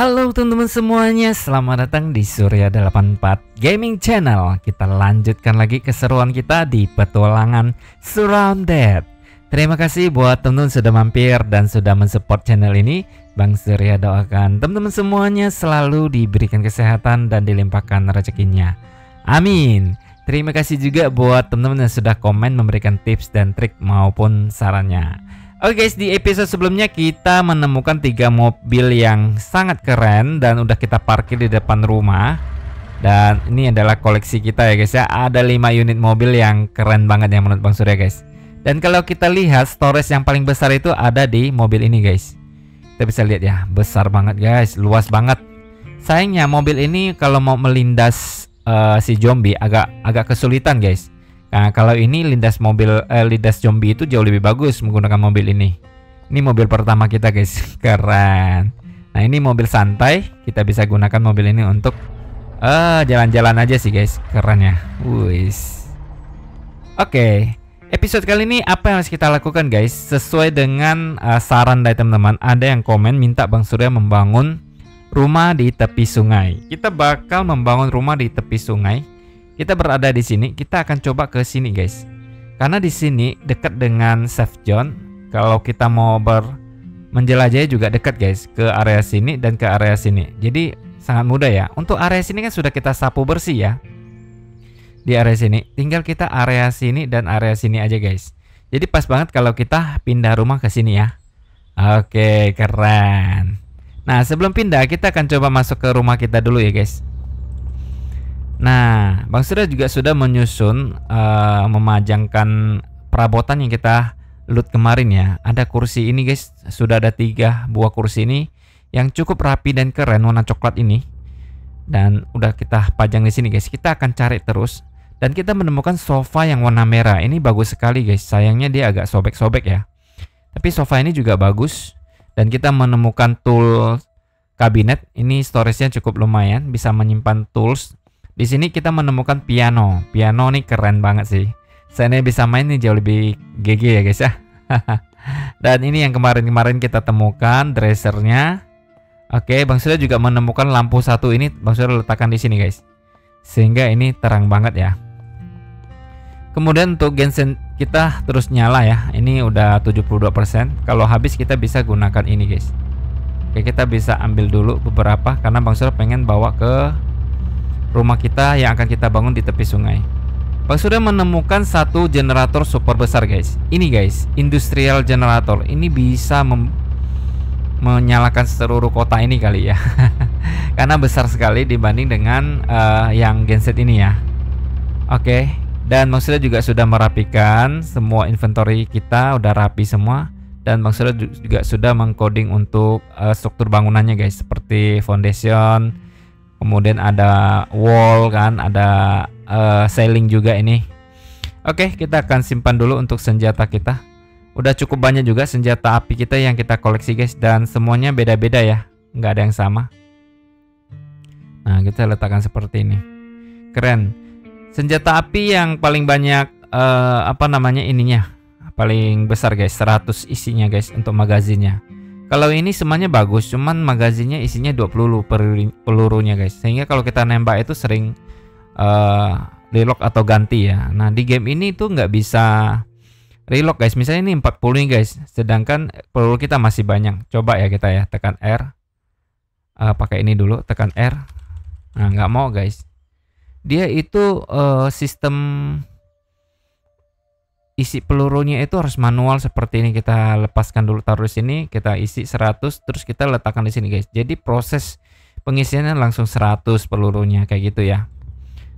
Halo teman-teman semuanya, selamat datang di Surya 84 Gaming Channel. Kita lanjutkan lagi keseruan kita di petualangan Surrounded. Terima kasih buat teman-teman sudah mampir dan sudah mensupport channel ini. Bang Surya doakan teman-teman semuanya selalu diberikan kesehatan dan dilimpahkan rezekinya. Amin. Terima kasih juga buat teman-teman yang sudah komen memberikan tips dan trik maupun sarannya. Oke guys, di episode sebelumnya kita menemukan 3 mobil yang sangat keren dan udah kita parkir di depan rumah. Dan ini adalah koleksi kita ya guys ya. Ada 5 unit mobil yang keren banget yang menurut Bang Surya guys. Dan kalau kita lihat storage yang paling besar itu ada di mobil ini guys. Kita bisa lihat ya, besar banget guys, luas banget. Sayangnya mobil ini kalau mau melindas si zombie agak kesulitan guys. Nah, kalau ini lindas zombie itu jauh lebih bagus menggunakan mobil ini. Ini mobil pertama kita guys, keren. Nah, ini mobil santai, kita bisa gunakan mobil ini untuk jalan-jalan aja sih guys, keren ya. Wis. Oke, episode kali ini apa yang harus kita lakukan guys? Sesuai dengan saran dari teman-teman, ada yang komen minta Bang Surya membangun rumah di tepi sungai. Kita bakal membangun rumah di tepi sungai. Kita berada di sini, kita akan coba ke sini guys. Karena di sini dekat dengan safe zone. Kalau kita mau menjelajahi juga dekat guys, ke area sini dan ke area sini. Jadi sangat mudah ya. Untuk area sini kan sudah kita sapu bersih ya. Di area sini, tinggal kita area sini dan area sini aja guys. Jadi pas banget kalau kita pindah rumah ke sini ya. Oke, keren. Nah, sebelum pindah kita akan coba masuk ke rumah kita dulu ya guys. Nah, Bang Surya juga sudah menyusun memajangkan perabotan yang kita loot kemarin ya. Ada kursi ini guys, sudah ada 3 buah kursi ini yang cukup rapi dan keren warna coklat ini. Dan udah kita pajang di sini guys. Kita akan cari terus dan kita menemukan sofa yang warna merah. Ini bagus sekali guys. Sayangnya dia agak sobek-sobek ya. Tapi sofa ini juga bagus dan kita menemukan tool kabinet. Ini storage-nya cukup lumayan, bisa menyimpan tools. Di sini kita menemukan piano. Piano nih keren banget sih. Saya bisa main nih jauh lebih GG ya guys ya. Dan ini yang kemarin-kemarin kita temukan dressernya. Oke, Bang Surya juga menemukan lampu satu ini. Bang Surya letakkan di sini guys. Sehingga ini terang banget ya. Kemudian untuk genset kita terus nyala ya. Ini udah 72%. Kalau habis kita bisa gunakan ini guys. Oke, kita bisa ambil dulu beberapa karena Bang Surya pengen bawa ke rumah kita yang akan kita bangun di tepi sungai. Bang Surya menemukan satu generator super besar guys. Ini guys, industrial generator. Ini bisa menyalakan seluruh kota ini kali ya. Karena besar sekali dibanding dengan yang genset ini ya. Oke, dan Bang Surya juga sudah merapikan semua inventory kita, udah rapi semua. Dan Bang Surya juga sudah mengcoding untuk struktur bangunannya guys, seperti foundation. Kemudian ada wall kan, ada ceiling juga ini. Oke, kita akan simpan dulu untuk senjata kita. Udah cukup banyak juga senjata api kita yang kita koleksi guys. Dan semuanya beda-beda ya, nggak ada yang sama. Nah, kita letakkan seperti ini. Keren. Senjata api yang paling banyak ininya, paling besar guys, 100 isinya guys untuk magazinnya. Kalau ini semuanya bagus, cuman magazinnya isinya 20 pelurunya guys. Sehingga kalau kita nembak itu sering reload atau ganti ya. Nah, di game ini tuh nggak bisa reload guys. Misalnya ini 40 nih guys, sedangkan peluru kita masih banyak. Coba ya kita ya, tekan R. Pakai ini dulu, tekan R. Nah, nggak mau guys. Dia itu sistem isi pelurunya itu harus manual seperti ini. Kita lepaskan dulu, taruh di sini, kita isi 100 terus kita letakkan di sini guys. Jadi proses pengisiannya langsung 100 pelurunya kayak gitu ya.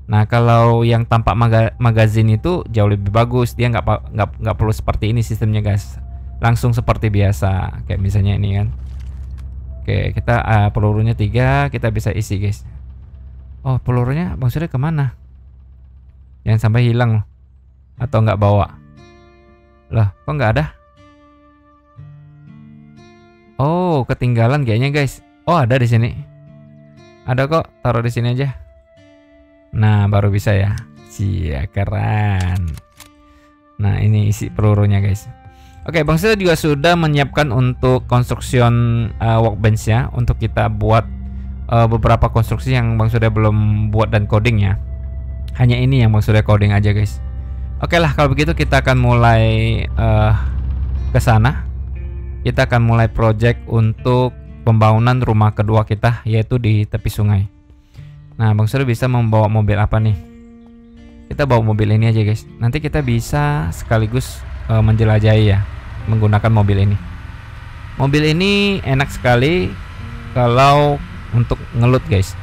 Nah, kalau yang tanpa magazin itu jauh lebih bagus. Dia nggak perlu seperti ini sistemnya guys. Langsung seperti biasa kayak misalnya ini kan. Oke, kita pelurunya 3, kita bisa isi guys. Oh, pelurunya Bang Surya kemana? Jangan sampai hilang loh. Atau nggak bawa. Lah, kok nggak ada? Oh, ketinggalan kayaknya guys. Oh, ada di sini. Ada kok, taruh di sini aja. Nah, baru bisa ya. Cia, keren. Nah, ini isi pelurunya guys. Oke, Bang Surya juga sudah menyiapkan untuk construction workbench ya, untuk kita buat beberapa konstruksi yang Bang Surya belum buat dan coding ya. Hanya ini yang Bang Surya coding aja guys. Oke lah, kalau begitu kita akan mulai ke sana. Kita akan mulai project untuk pembangunan rumah kedua kita, yaitu di tepi sungai. Nah, Bang Surya bisa membawa mobil apa nih? Kita bawa mobil ini aja guys. Nanti kita bisa sekaligus menjelajahi ya, menggunakan mobil ini. Mobil ini enak sekali kalau untuk ngelut guys,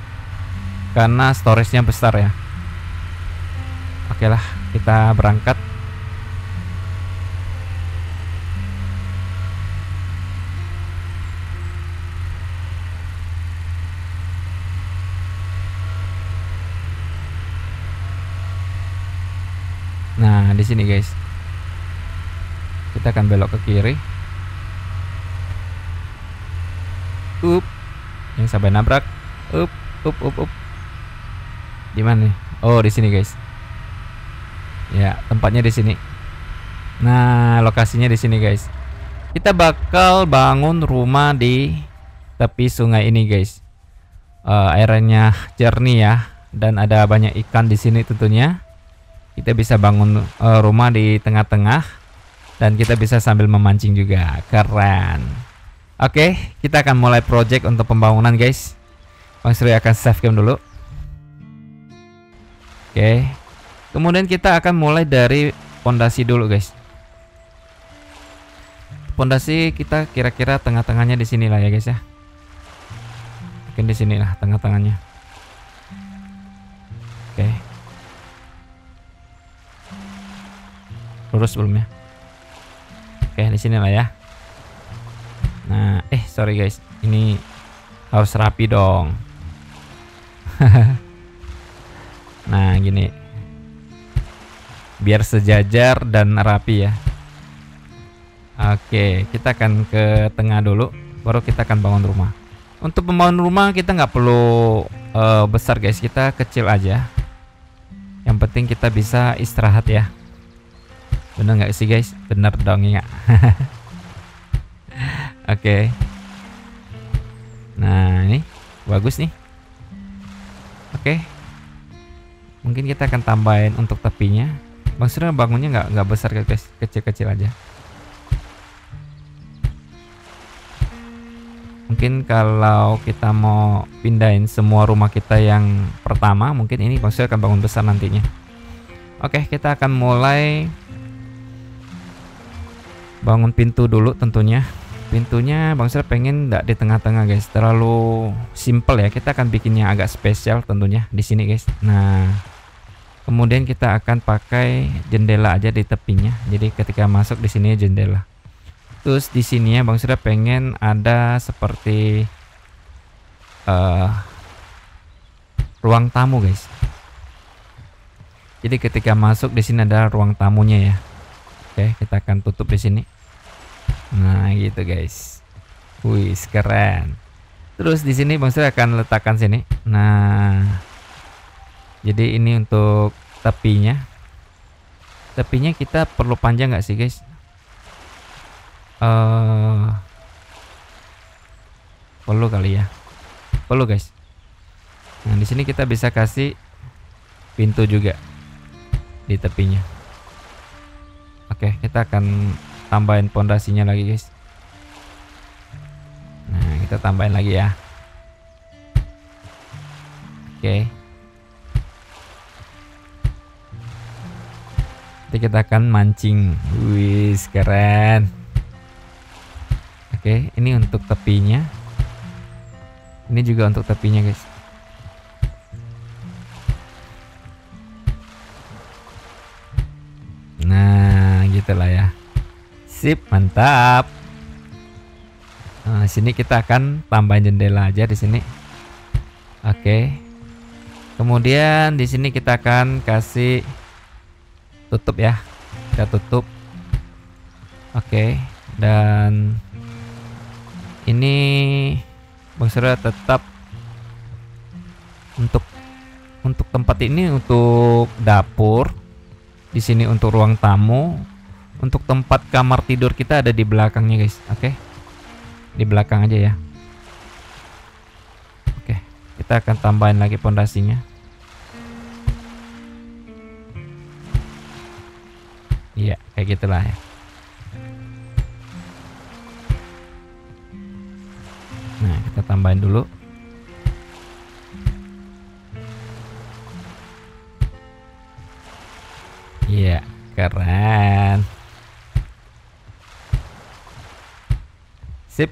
karena storage-nya besar ya. Oke lah, kita berangkat. Nah, di sini guys. Kita akan belok ke kiri. Yang sampai nabrak. Di mana nih? Oh, di sini guys. Ya, tempatnya di sini. Nah, lokasinya di sini guys. Kita bakal bangun rumah di tepi sungai ini guys. Airnya jernih ya, dan ada banyak ikan di sini tentunya. Kita bisa bangun rumah di tengah-tengah, dan kita bisa sambil memancing juga. Keren. Oke, kita akan mulai project untuk pembangunan guys. Bang Surya akan save game dulu. Oke. Kemudian kita akan mulai dari pondasi dulu guys. Pondasi kita kira-kira tengah-tengahnya di sini lah ya guys ya. Mungkin di sini lah tengah-tengahnya. Oke. Lurus belum ya? Oke, di sini lah ya. Nah, sorry guys, ini harus rapi dong. Nah, gini, biar sejajar dan rapi ya. Oke, kita akan ke tengah dulu, baru kita akan bangun rumah. Untuk membangun rumah kita nggak perlu besar guys, kita kecil aja. Yang penting kita bisa istirahat ya. Bener nggak sih guys? Bener dong ya. Oke. Nah, ini bagus nih. Oke. Mungkin kita akan tambahin untuk tepinya. Bang Surya bangunnya nggak besar guys, kecil-kecil aja. Mungkin kalau kita mau pindahin semua rumah kita yang pertama, mungkin ini Bang Surya akan bangun besar nantinya. Oke, kita akan mulai bangun pintu dulu tentunya. Pintunya Bang Surya pengen nggak di tengah-tengah guys, terlalu simple ya. Kita akan bikinnya agak spesial tentunya di sini guys. Nah, kemudian kita akan pakai jendela aja di tepinya. Jadi ketika masuk di sini jendela. Terus di sini ya Bang Surya pengen ada seperti ruang tamu guys. Jadi ketika masuk di sini ada ruang tamunya ya. Oke, kita akan tutup di sini. Nah, gitu guys. Wih, keren. Terus di sini Bang Surya akan letakkan sini. Nah, jadi ini untuk tepinya. Tepinya kita perlu panjang nggak sih guys? Perlu kali ya. Perlu guys. Nah, di sini kita bisa kasih pintu juga di tepinya. Oke, kita akan tambahin pondasinya lagi guys. Nah, kita tambahin lagi ya. Oke. Nanti kita akan mancing. Wih, keren. Oke, ini untuk tepinya. Ini juga untuk tepinya guys. Nah, gitulah ya. Sip, mantap. Nah, sini kita akan tambahin jendela aja di sini. Oke. Kemudian di sini kita akan kasih tutup ya. Kita tutup. Oke. Dan ini Bang Surya tetap untuk tempat ini untuk dapur. Di sini untuk ruang tamu. Untuk tempat kamar tidur kita ada di belakangnya guys. Oke. Di belakang aja ya. Oke. Kita akan tambahin lagi pondasinya. Iya, kayak gitulah ya. Nah, kita tambahin dulu. Iya, keren. Sip.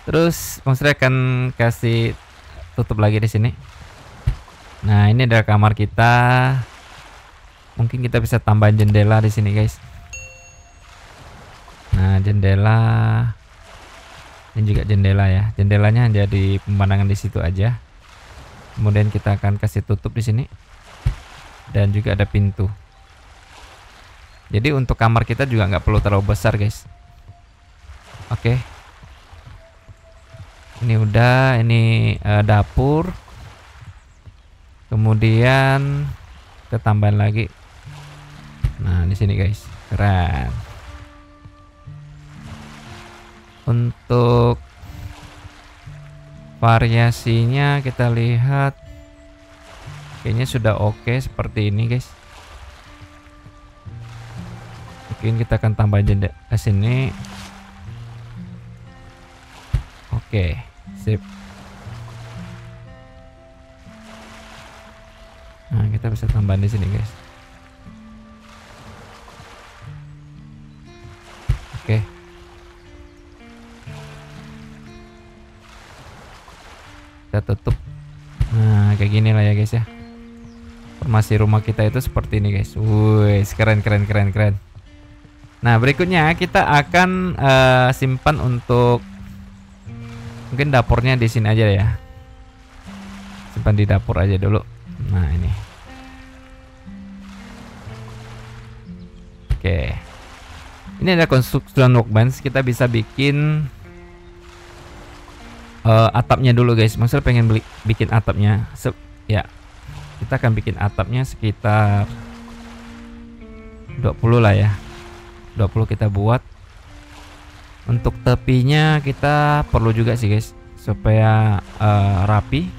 Terus Bang Sri akan kasih tutup lagi di sini. Nah, ini adalah kamar kita. Mungkin kita bisa tambahin jendela di sini, guys. Nah, jendela. Ini juga jendela ya. Jendelanya jadi pemandangan di situ aja. Kemudian kita akan kasih tutup di sini. Dan juga ada pintu. Jadi untuk kamar kita juga nggak perlu terlalu besar, guys. Oke. Ini udah, ini dapur. Kemudian kita tambahin lagi. Nah, di sini guys, keren. Untuk variasinya kita lihat kayaknya sudah oke seperti ini, guys. Mungkin kita akan tambah jendela ke sini. Oke, sip. Nah, kita bisa tambahin di sini, guys. Oke. Kita tutup. Nah, kayak gini lah ya, guys ya. Formasi rumah kita itu seperti ini, guys. Wih, keren. Nah, berikutnya kita akan simpan untuk mungkin dapurnya di sini aja ya. Simpan di dapur aja dulu. Nah, ini. Oke. Ini ada construction workbench. Kita bisa bikin atapnya dulu, guys. Maksudnya pengen bikin atapnya. Ya. Kita akan bikin atapnya sekitar 20 lah ya. 20 kita buat. Untuk tepinya kita perlu juga sih, guys, supaya rapi.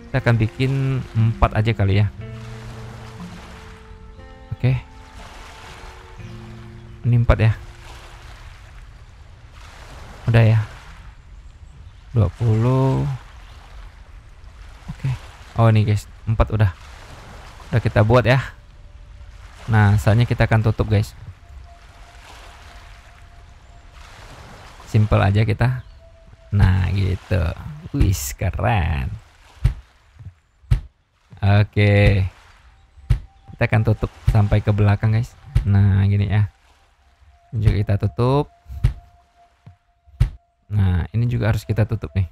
Kita akan bikin 4 aja kali ya. Oke. Ini 4 ya. Udah ya. 20. Oke. Oh, ini guys, 4 udah kita buat ya. Nah, saatnya kita akan tutup, guys. Simple aja kita. Nah, gitu. Wis, keren. Oke. Kita akan tutup sampai ke belakang, guys. Nah, gini ya. Ini juga kita tutup. Nah, ini juga harus kita tutup nih.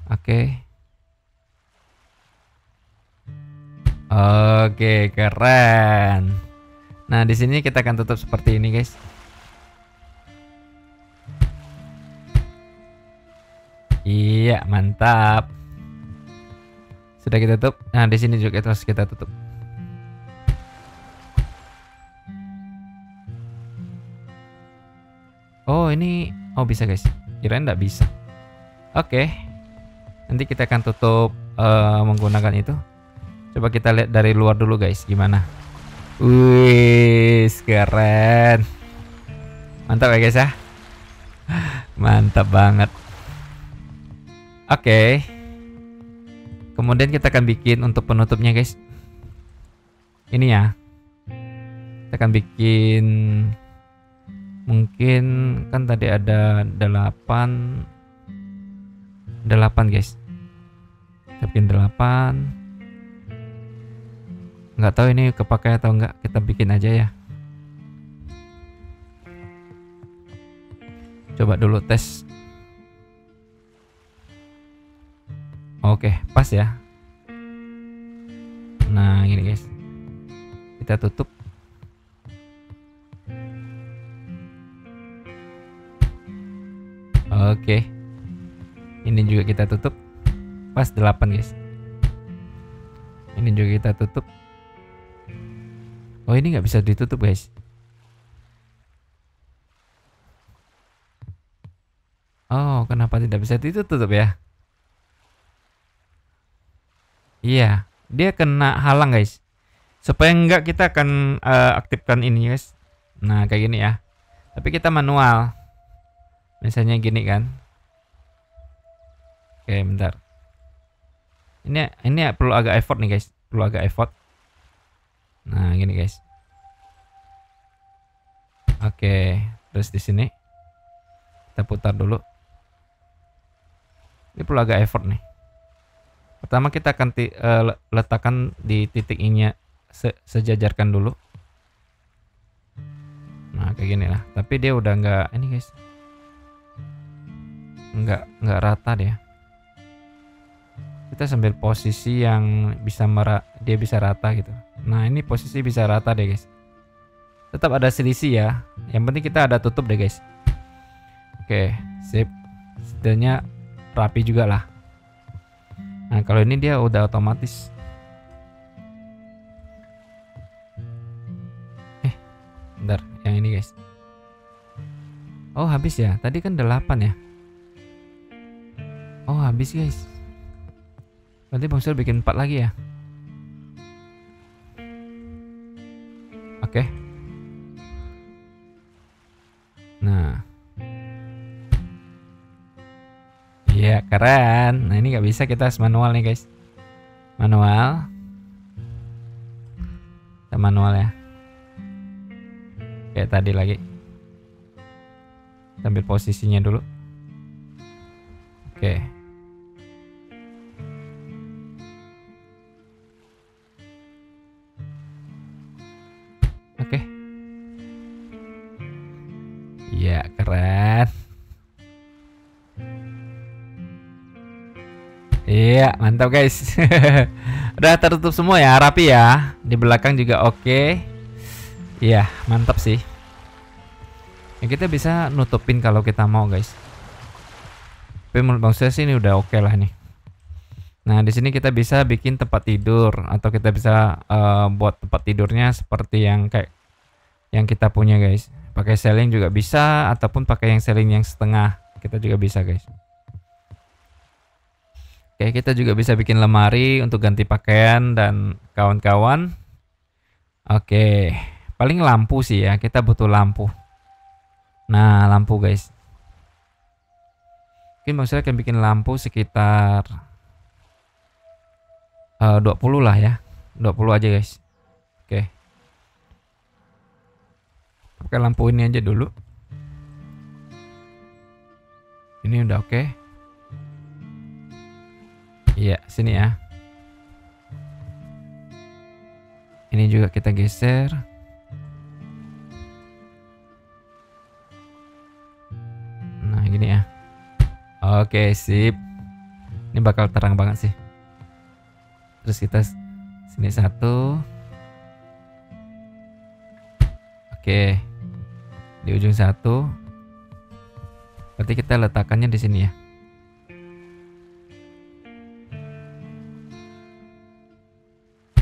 Oke. Oke, keren. Nah, di sini kita akan tutup seperti ini, guys. Iya, mantap. Sudah kita tutup. Nah, di sini juga terus kita tutup. Oh, ini bisa, guys. Kirain nggak bisa. Oke. Nanti kita akan tutup menggunakan itu. Coba kita lihat dari luar dulu, guys, gimana. Wih, keren. Mantap ya, guys ya. Mantap banget. Oke. Kemudian kita akan bikin untuk penutupnya, guys. Ini ya. Kita akan bikin, mungkin kan tadi ada 8 guys. Kita bikin 8. Nggak tahu ini kepakai atau enggak, kita bikin aja ya. Coba dulu tes. Oke, pas ya. Nah, gini guys. Kita tutup. Oke. Ini juga kita tutup. Pas 8 guys. Ini juga kita tutup. Oh, ini nggak bisa ditutup, guys. Oh, kenapa tidak bisa ditutup ya? Iya, dia kena halang guys. Supaya enggak kita akan aktifkan ini guys. Nah kayak gini ya. Tapi kita manual. Misalnya gini kan. Oke bentar. Ini perlu agak effort nih guys. Perlu agak effort. Nah gini guys. Oke. Terus di sini kita putar dulu. Ini perlu agak effort nih. Pertama kita akan letakkan di titik ini sejajarkan dulu. Nah kayak gini lah. Tapi dia udah nggak ini guys. Nggak rata dia. Kita sambil posisi yang bisa dia bisa rata gitu. Nah ini posisi bisa rata deh guys. Tetap ada selisih ya. Yang penting kita ada tutup deh guys. Oke sip. Setidaknya rapi juga lah. Nah kalau ini dia udah otomatis. Bentar, yang ini guys. Oh habis ya. Tadi kan 8 ya. Oh habis guys. Berarti Bang Sur bikin 4 lagi ya. Oke. Nah. Iya keren. Nah ini nggak bisa, kita harus manual nih guys. Manual. Kita manual ya. Kayak tadi lagi. Ambil posisinya dulu. Oke. Oke. Iya keren. Iya mantap guys. Udah tertutup semua ya, rapi ya. Di belakang juga oke. Iya mantap sih. Ya, kita bisa nutupin kalau kita mau guys. Tapi menurut Bang Sur sih ini udah oke lah nih. Nah di sini kita bisa bikin tempat tidur atau kita bisa buat tempat tidurnya seperti yang kayak yang kita punya guys. Pakai ceiling juga bisa ataupun pakai yang ceiling yang setengah, kita juga bisa guys. Oke kita juga bisa bikin lemari untuk ganti pakaian dan kawan-kawan. Oke paling lampu sih ya, kita butuh lampu. Nah lampu guys. Mungkin maksudnya akan bikin lampu sekitar 20 lah ya. 20 aja guys. Oke. Pakai lampu ini aja dulu. Ini udah oke. Iya sini ya. Ini juga kita geser. Nah gini ya. Oke sip. Ini bakal terang banget sih. Terus kita sini satu. Oke. Di ujung satu. Berarti kita letakkannya di sini ya.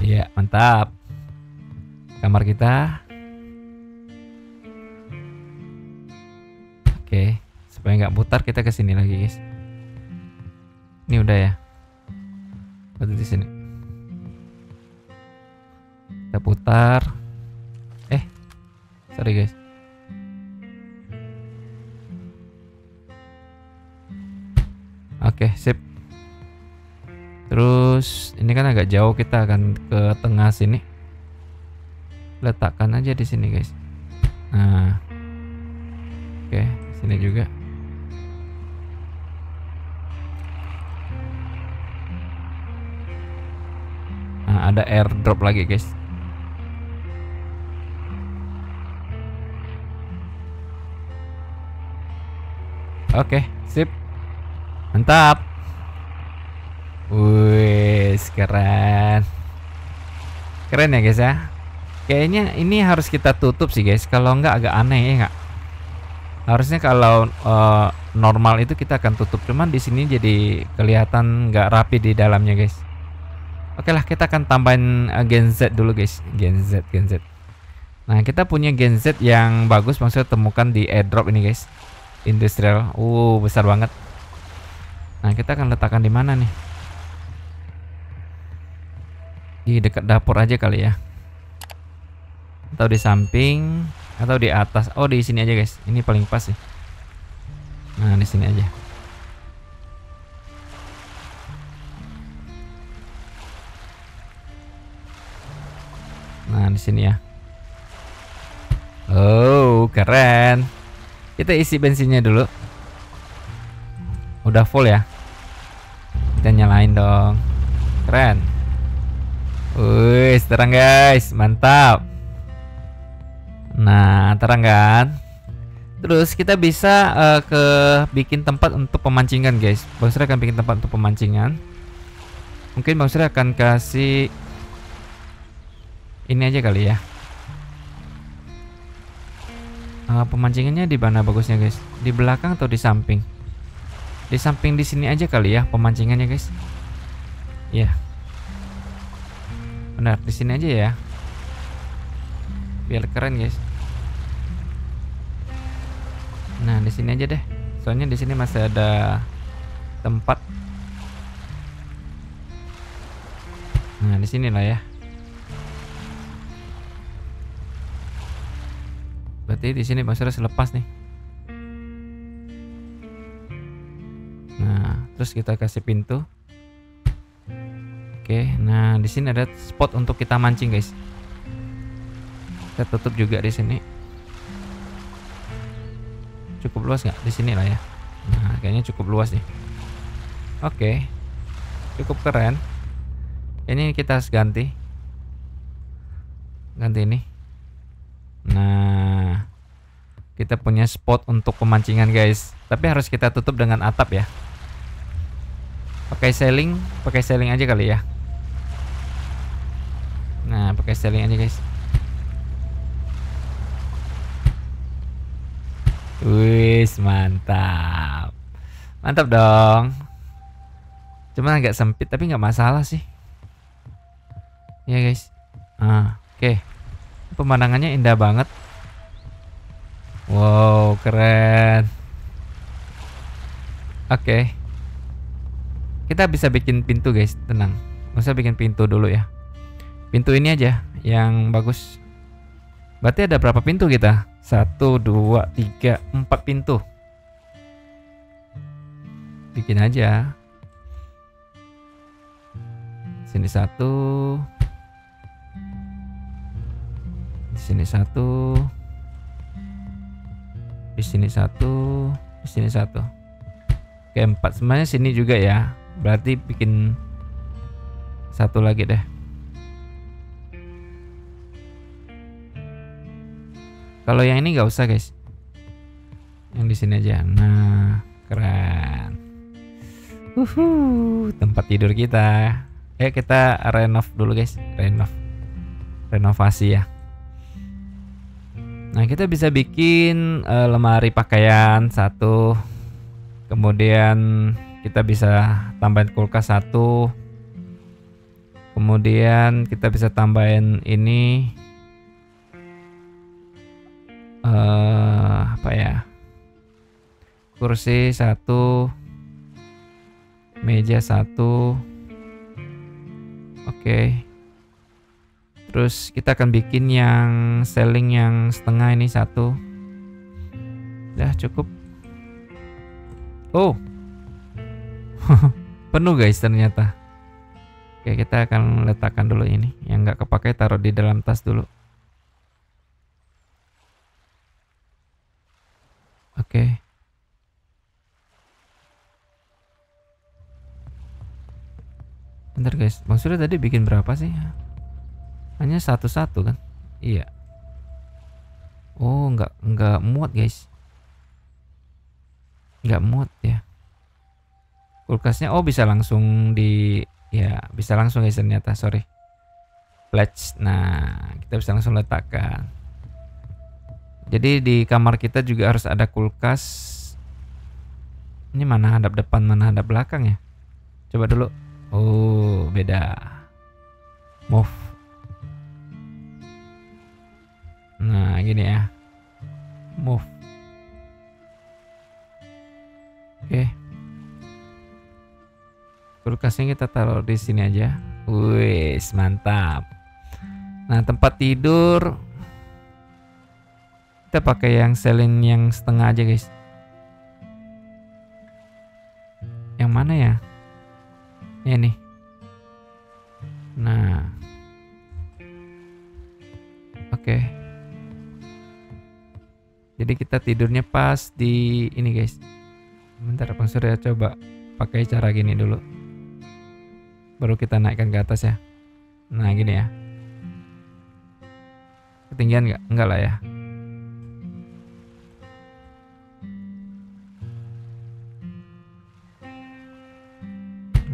Iya mantap. Kamar kita. Oke. Supaya nggak putar kita ke sini lagi guys. Ini udah ya. Berarti di sini. Kita putar. Sorry guys. Oke, sip. Terus ini kan agak jauh, kita akan ke tengah sini. Letakkan aja di sini guys. Nah. Oke, sini juga. Nah, ada airdrop lagi guys. Oke, sip. Mantap. Wih, keren. Keren ya guys ya. Kayaknya ini harus kita tutup sih guys. Kalau enggak agak aneh ya enggak? Harusnya kalau normal itu kita akan tutup. Cuman di sini jadi kelihatan nggak rapi di dalamnya guys. Oke lah, kita akan tambahin Gen Z dulu guys. Gen Z. Nah kita punya Gen Z yang bagus, maksudnya temukan di airdrop ini guys. Industrial. Besar banget. Nah, kita akan letakkan di mana nih? Di dekat dapur aja kali ya. Atau di samping atau di atas. Oh, di sini aja, guys. Ini paling pas sih. Nah, di sini aja. Nah, di sini ya. Oh, keren. Kita isi bensinnya dulu. Udah full ya. Kita nyalain dong. Keren. Wih, terang guys, mantap. Nah, terang kan. Terus kita bisa ke bikin tempat untuk pemancingan, guys. Bang Sri akan bikin tempat untuk pemancingan. Mungkin Bang Sri akan kasih ini aja kali ya. Pemancingannya di mana bagusnya, guys? Di belakang atau di samping? Di samping di sini aja kali ya pemancingannya, guys. Ya. Benar, di sini aja ya. Biar keren, guys. Nah, di sini aja deh. Soalnya di sini masih ada tempat. Nah, di sini lah ya. Berarti di sini Bang Sri selepas nih. Nah, terus kita kasih pintu. Oke, nah di sini ada spot untuk kita mancing, guys. Kita tutup juga di sini. Cukup luas nggak? Di sini lah ya. Nah, kayaknya cukup luas nih. Oke, cukup keren. Ini kita harus ganti ini. Nah, kita punya spot untuk pemancingan, guys. Tapi harus kita tutup dengan atap ya. Pakai seling aja kali ya. Nah, pakai seling aja, guys. Wis, mantap. Mantap dong. Cuma agak sempit tapi nggak masalah sih. Ya, guys. Oke. Pemandangannya indah banget. Wow, keren. Oke. Kita bisa bikin pintu, guys. Tenang. Nggak usah bikin pintu dulu ya. Pintu ini aja yang bagus. Berarti ada berapa pintu kita? 1, 2, 3, 4 pintu. Bikin aja. Sini 1. Di sini 1. Di sini 1. Di sini 1. Oke, 4. Semuanya sini juga ya. Berarti bikin 1 lagi deh. Kalau yang ini nggak usah, guys. Yang di sini aja. Nah, keren. Tempat tidur kita. Kita renov dulu, guys. Renovasi ya. Nah, kita bisa bikin lemari pakaian 1. Kemudian kita bisa tambahin kulkas 1. Kemudian kita bisa tambahin ini. Apa ya? Kursi 1. Meja 1. Oke. Terus kita akan bikin yang seling yang setengah ini 1. Udah cukup. Oh. Penuh, guys, ternyata. Oke, kita akan letakkan dulu ini. Yang nggak kepakai taruh di dalam tas dulu. Oke. Bentar, guys. Bang Surya tadi bikin berapa sih? Hanya 1-1 kan? Iya. Oh, nggak muat, guys. Nggak muat ya. Kulkasnya bisa langsung bisa langsung, guys, ternyata. Sorry. Latch. Nah, kita bisa langsung letakkan. Jadi di kamar kita juga harus ada kulkas. Ini mana hadap depan, mana hadap belakang ya? Coba dulu. Oh, beda. Move. Nah, gini ya. Move. Oke. Kulkasnya kita taruh di sini aja. Wis, mantap. Nah, tempat tidur kita pakai yang selin yang setengah aja, guys. Yang mana ya? Ini. Nah. Oke. Jadi kita tidurnya pas di ini, guys. Bentar, Bang Surya coba pakai cara gini dulu. Baru kita naikkan ke atas ya. Nah, gini ya. Ketinggian nggak? Enggak lah ya.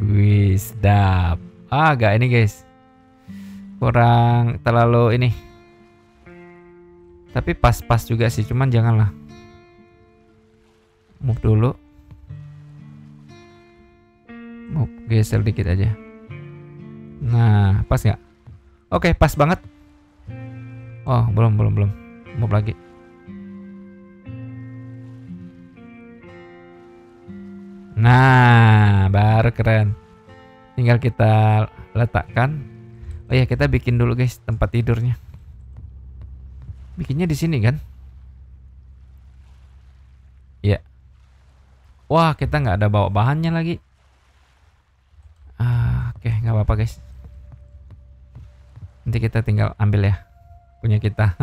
Wih, sedap. Agak ini, guys. Kurang terlalu ini. Tapi pas-pas juga sih, cuman janganlah. Move dulu. Move, geser dikit aja. Nah, pas nggak? Oke, pas banget. Oh, belum. Move lagi. Nah, baru keren. Tinggal kita letakkan. Oh ya, kita bikin dulu, guys, tempat tidurnya. Bikinnya di sini kan? Ya. Wah, kita nggak ada bawa bahannya lagi. Oke, nggak apa-apa, guys. Nanti kita tinggal ambil ya, punya kita.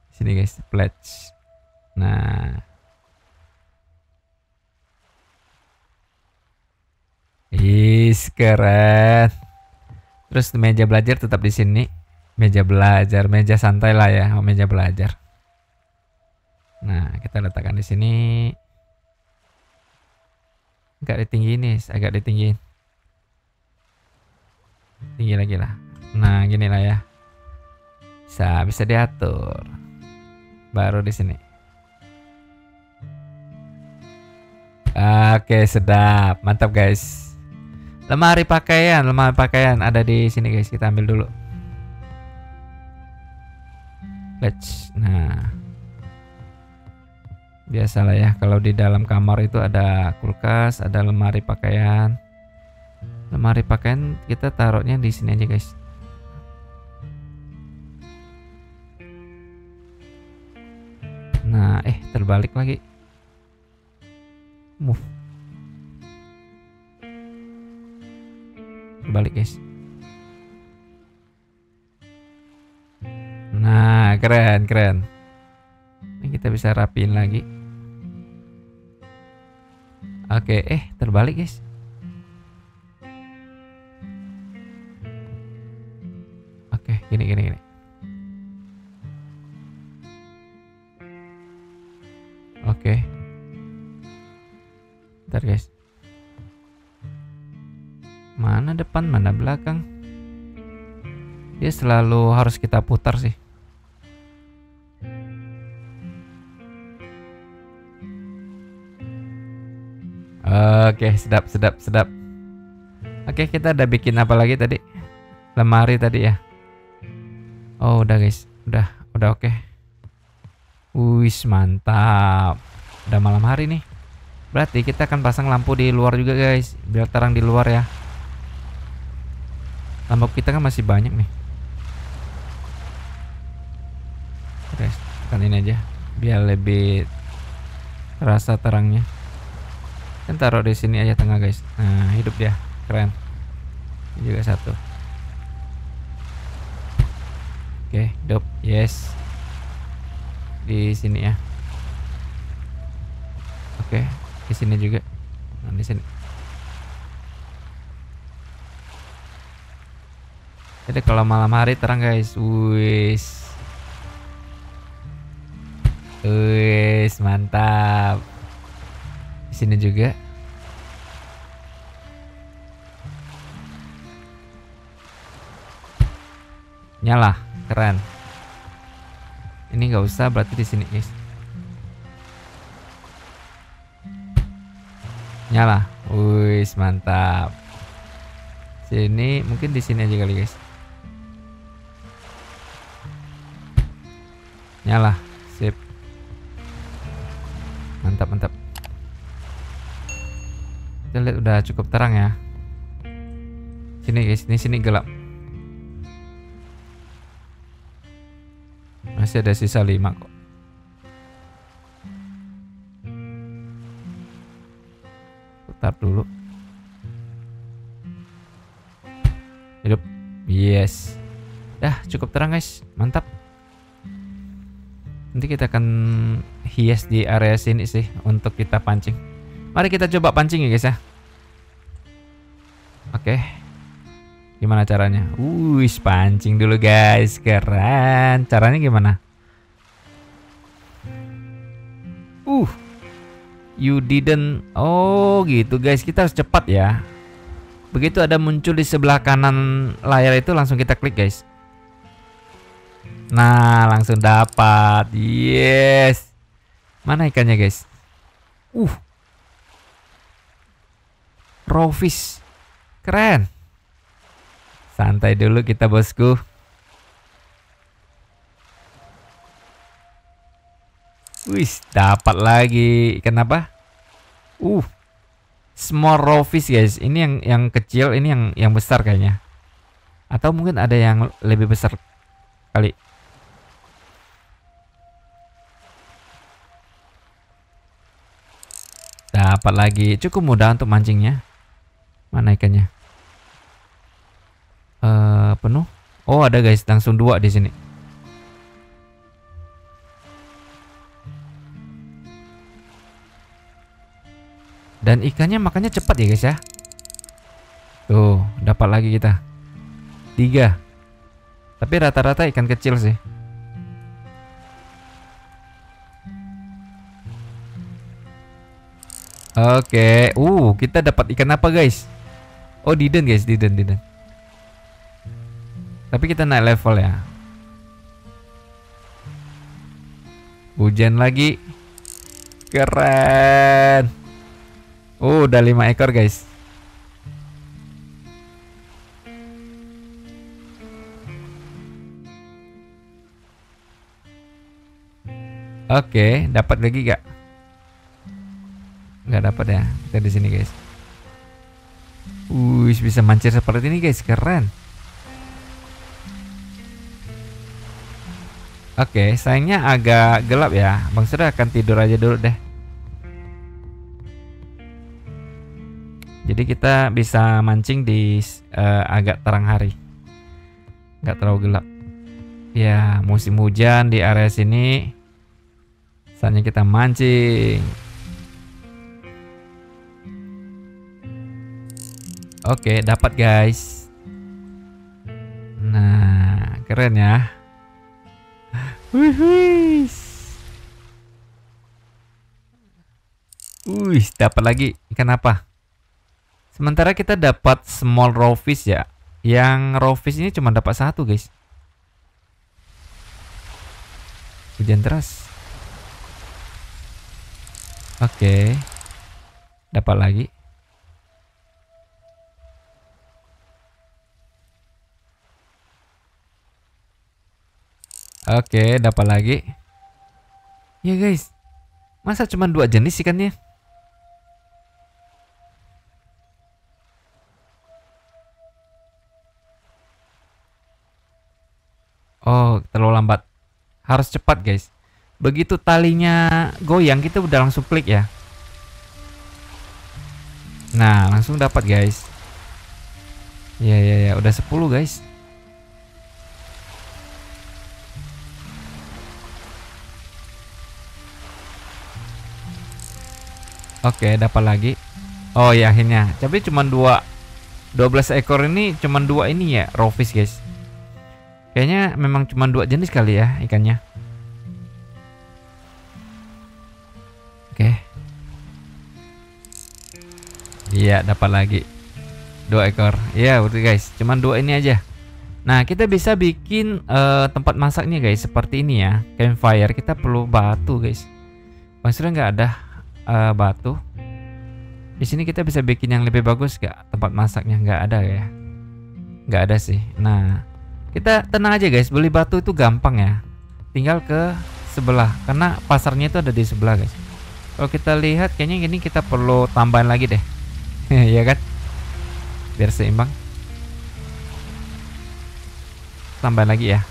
Sini, guys, pledge. Nah, keren. Terus meja belajar tetap di sini. Meja belajar, meja santai lah ya, meja belajar. Nah, kita letakkan di sini. Agak ditinggiin nih, agak ditinggiin. Tinggi lagi lah. Nah, gini lah ya. Bisa diatur. Baru di sini. Oke, sedap. Mantap, guys. Lemari pakaian ada di sini, guys. Kita ambil dulu. Nah, biasalah ya, kalau di dalam kamar itu ada kulkas, ada lemari pakaian. Lemari pakaian kita taruhnya di sini aja, guys. Nah, terbalik lagi. Move. Terbalik, guys. Nah, keren. Ini kita bisa rapiin lagi. Oke, terbalik, guys. Oke, gini. Oke. Bentar, guys. Mana depan, mana belakang? Dia selalu harus kita putar sih. Oke, sedap. Oke, kita udah bikin apa lagi tadi? Lemari tadi ya. Oh, udah, guys. Udah oke. Wis, mantap. Udah malam hari nih. Berarti kita akan pasang lampu di luar juga, guys, biar terang di luar ya. Lampu kita kan masih banyak nih. Guys, kan ini aja biar lebih terasa terangnya. Kan taruh di sini aja tengah, guys. Nah, hidup dia, keren. Ini juga satu. Oke, hidup, yes. Di sini ya. Oke, di sini juga. Nah, di sini. Jadi kalau malam hari terang, guys. Wis, mantap. Di sini juga. Nyala, keren. Ini nggak usah, berarti di sini, guys. Nyala. Wis, mantap. Sini mungkin di sini aja kali, guys. Nyala. Sip. Mantap. Kita lihat udah cukup terang ya. Sini guys, sini gelap. Masih ada sisa 5 kok. Putar dulu. Hidup. Yes. Dah cukup terang guys, mantap. Nanti kita akan hias di area sini sih untuk kita pancing. Mari kita coba pancing ya guys ya. Oke. Gimana caranya? Pancing dulu guys, keren. Caranya gimana? You didn't. Oh gitu guys, kita harus cepat ya. Begitu ada muncul di sebelah kanan layar itu langsung kita klik guys. Nah, langsung dapat. Yes. Mana ikannya, guys? Raw fish. Keren. Santai dulu kita, bosku. Dapat lagi. Ikan apa? Small raw fish, guys. Ini yang kecil, ini yang besar kayaknya. Atau mungkin ada yang lebih besar kali. Dapat lagi, cukup mudah untuk mancingnya. Mana ikannya? Penuh. Oh ada guys, langsung 2 di sini. Dan ikannya makannya cepat ya guys ya. Tuh, dapat lagi kita 3. Tapi rata-rata ikan kecil sih. Oke, kita dapat ikan apa guys? Oh, didn't guys, didn't. Tapi kita naik level ya. Hujan lagi. Keren. Udah 5 ekor guys. Oke, dapat lagi gak? Nggak dapat ya. Kita di sini guys. Bisa mancing seperti ini guys, keren. Oke, sayangnya agak gelap ya. Bang Surya akan tidur aja dulu deh. Jadi kita bisa mancing di agak terang hari, nggak terlalu gelap. Ya, musim hujan di area sini. Saatnya kita mancing. Oke, dapat guys. Nah, keren ya. Dapat lagi ikan apa? Sementara kita dapat small raw fish ya. Yang raw fish ini cuma dapat 1 guys. Hujan deras. Oke. Dapat lagi. Oke, dapat lagi. Ya guys, masa cuma 2 jenis ikannya? Oh, terlalu lambat. Harus cepat guys. Begitu talinya goyang, kita udah langsung klik ya. Nah, langsung dapat guys. Ya, udah 10 guys. Oke, dapat lagi. Oh ya, akhirnya. Tapi cuma 12 ekor ini, cuma 2 ini ya raw fish guys. Kayaknya memang cuma 2 jenis kali ya ikannya. Oke. Iya, dapat lagi 2 ekor. Iya, udah guys, cuma 2 ini aja. Nah, kita bisa bikin tempat masaknya guys, seperti ini ya. Campfire, kita perlu batu guys. Bang Surya nggak ada batu. Di sini kita bisa bikin yang lebih bagus gak? Tempat masaknya nggak ada ya? Nggak ada sih. Nah, kita tenang aja guys, beli batu itu gampang ya. Tinggal ke sebelah, karena pasarnya itu ada di sebelah guys. Kalau kita lihat kayaknya ini kita perlu tambahin lagi deh. Ya kan? Biar seimbang. Tambah lagi ya.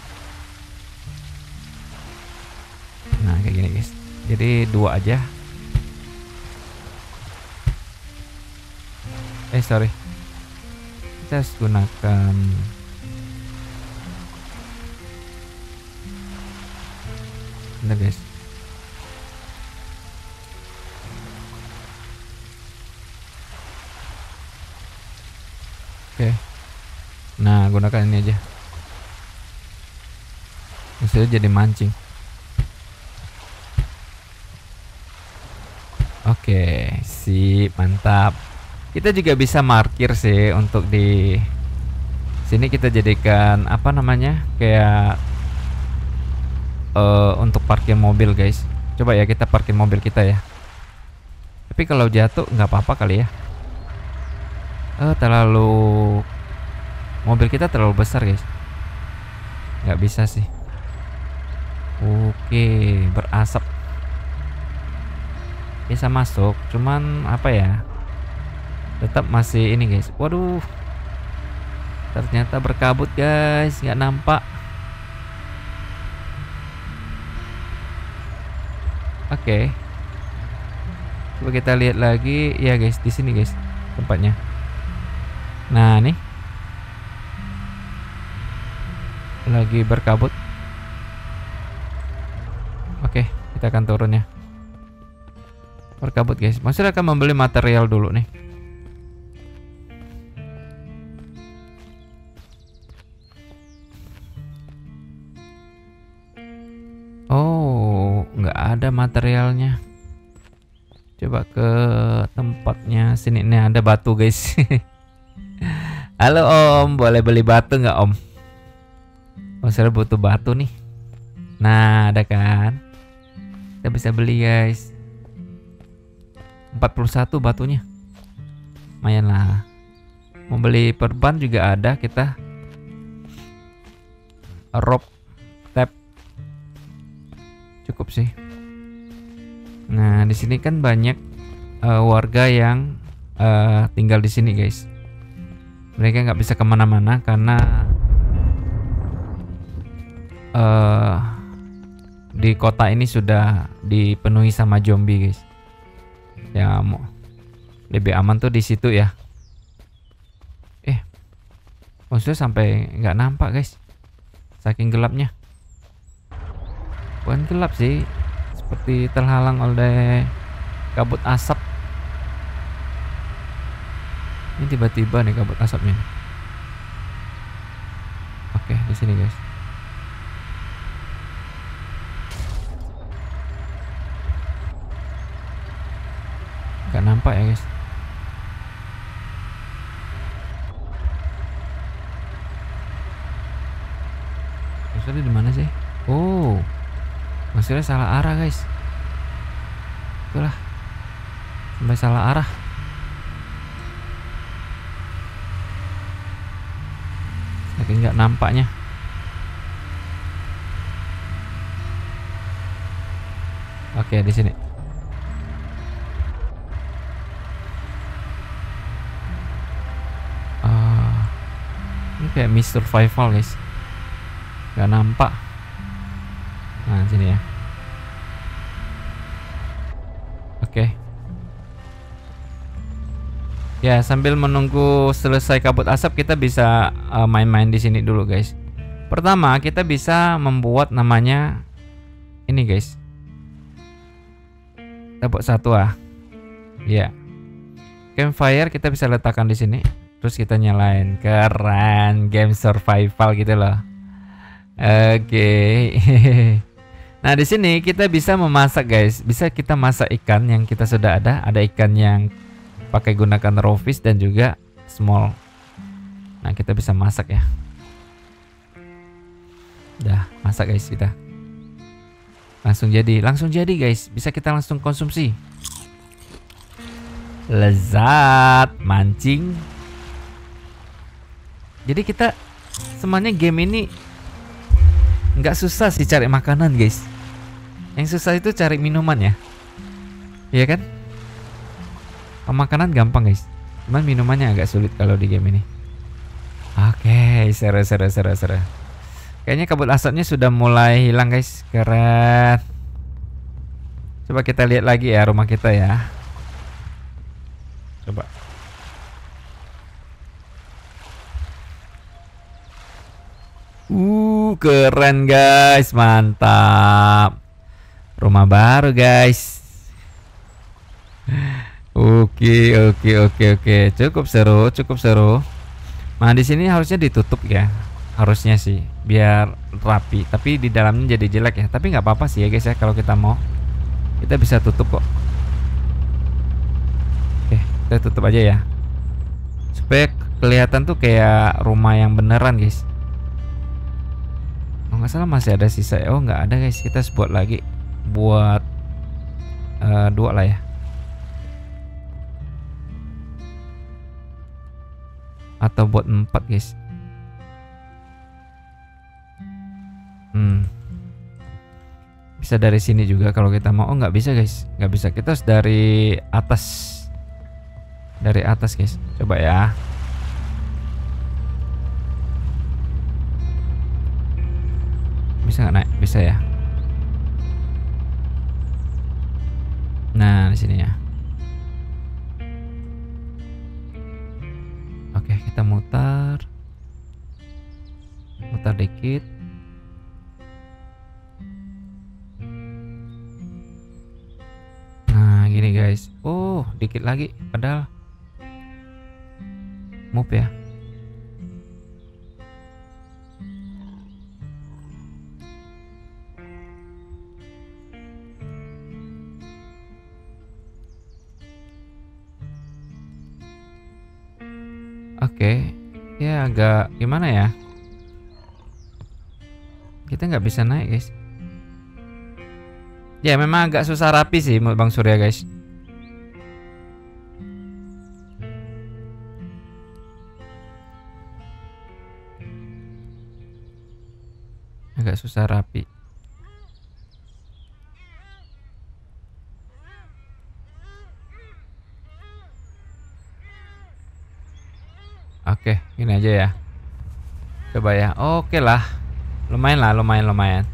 Nah kayak gini guys. Jadi 2 aja. Sorry. Kita harus gunakan bentar guys. Oke. Nah gunakan ini aja. Maksudnya jadi mancing. Oke, sip, mantap. Kita juga bisa markir sih untuk di sini kita jadikan apa namanya? Kayak untuk parkir mobil, guys. Coba ya kita parkir mobil kita ya. Tapi kalau jatuh nggak apa-apa kali ya. Terlalu mobil kita terlalu besar, guys. Nggak bisa sih. Oke, berasap. Bisa masuk, cuman apa ya? Tetap masih ini, guys. Waduh. Ternyata berkabut, guys. Nggak nampak. Oke. Coba kita lihat lagi ya, guys. Di sini, guys, tempatnya. Nah, nih. Lagi berkabut. Oke, kita akan turun ya. Berkabut, guys. Maksudnya akan membeli material dulu nih. Oh, nggak ada materialnya. Coba ke tempatnya sini. Nih ada batu, guys. Halo Om, boleh beli batu nggak Om? Oh, saya butuh batu nih. Nah, ada kan? Kita bisa beli, guys. 41 batunya. Lumayan lah. Mau beli perban juga ada kita. Rope, tap. Cukup sih. Nah, di sini kan banyak warga yang tinggal di sini, guys. Mereka nggak bisa kemana-mana karena di kota ini sudah dipenuhi sama zombie, guys. Ya mau lebih aman tuh di situ ya. Maksudnya sampai nggak nampak, guys. Saking gelapnya. Bukan gelap sih, seperti terhalang oleh kabut asap. Ini tiba-tiba nih kabut asapnya. Oke, di sini, guys. Gak nampak ya, guys. Maksudnya di mana sih? Oh, maksudnya salah arah, guys. Itulah, sampai salah arah. Saking nggak nampaknya. Oke, di sini. Ini kayak Miss Survival, guys. Gak nampak. Nah, sini ya. Oke. Ya, sambil menunggu selesai kabut asap, kita bisa main-main di sini dulu, guys. Pertama, kita bisa membuat namanya ini, guys. Kita buat satu ya. Campfire kita bisa letakkan di sini. Terus kita nyalain. Keren, game survival gitu loh. Oke. Nah, di sini kita bisa memasak, guys. Bisa kita masak ikan yang kita sudah ada. Ada ikan yang pakai gunakan raw fish dan juga small. Nah, kita bisa masak ya. Udah, masak, guys, kita. Langsung jadi, guys. Bisa kita langsung konsumsi. Lezat mancing. Jadi kita semuanya game ini nggak susah sih cari makanan, guys. Yang susah itu cari minuman ya. Iya kan? Makanan gampang, guys. Cuman minumannya agak sulit kalau di game ini. Oke, seru. Kayaknya kabut asapnya sudah mulai hilang guys. Keren. Coba kita lihat lagi ya rumah kita ya. Coba. Keren guys, mantap. Rumah baru guys. Oke. Cukup seru. Nah, di sini harusnya ditutup ya. Harusnya sih biar rapi, tapi di dalamnya jadi jelek ya. Tapi nggak apa-apa sih ya guys ya, kalau kita mau. Kita bisa tutup kok. Oke, kita tutup aja ya. Supaya kelihatan tuh kayak rumah yang beneran guys. Oh, nggak salah masih ada sisa. Oh, nggak ada guys. Kita buat lagi. Buat 2 lah ya. Atau buat 4 guys. Bisa dari sini juga kalau kita mau. Oh, nggak bisa guys, nggak bisa. Kita harus dari atas. Dari atas guys. Coba ya. Bisa nggak naik? Bisa ya. Nah, di sini ya. Oke, kita mutar dikit. Nah, gini guys. Oh, dikit lagi padahal. Move ya. Oke, ya agak gimana ya? Kita nggak bisa naik guys. Ya memang agak susah rapi sih Bang Surya guys. Agak susah rapi. Oke, gini aja ya. Coba ya. Oke lah. Lumayan lah, lumayan.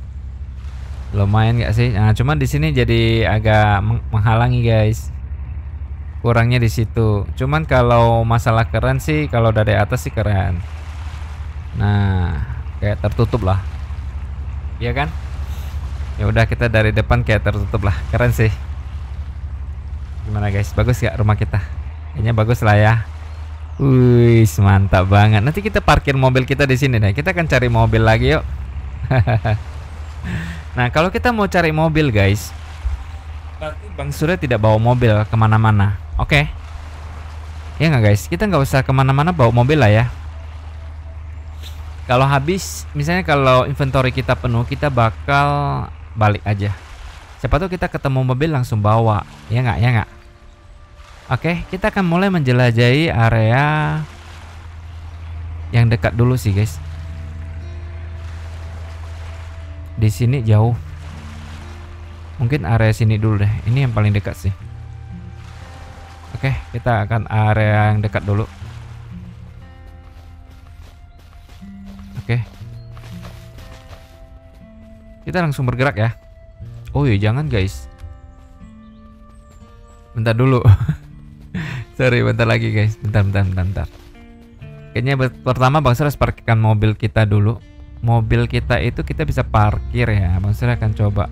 Lumayan nggak sih? Nah, cuman di sini jadi agak menghalangi guys. Kurangnya di situ. Cuman kalau masalah keren sih, kalau dari atas sih keren. Nah, kayak tertutup lah. Iya kan? Ya udah, kita dari depan kayak tertutup lah. Keren sih. Gimana guys? Bagus gak rumah kita? Kayaknya bagus lah ya. Wih, mantap banget. Nanti kita parkir mobil kita di sini deh. Kita akan cari mobil lagi yuk. Nah, kalau kita mau cari mobil guys, berarti Bang Surya tidak bawa mobil kemana-mana. Oke? Ya nggak guys? Kita nggak usah kemana-mana bawa mobil lah ya. Kalau habis, misalnya kalau inventory kita penuh, kita bakal balik aja. Siapa tahu kita ketemu mobil langsung bawa. Ya nggak? Ya nggak? Oke, kita akan mulai menjelajahi area yang dekat dulu sih guys. Di sini jauh. Mungkin area sini dulu deh. Ini yang paling dekat sih. Oke, kita akan area yang dekat dulu. Oke. Kita langsung bergerak ya. Oh iya, jangan guys. Bentar dulu. Sorry, bentar lagi guys. Bentar. Kayaknya pertama Bang Surya harus parkirkan mobil kita dulu. Mobil kita itu kita bisa parkir ya. Bang Surya akan coba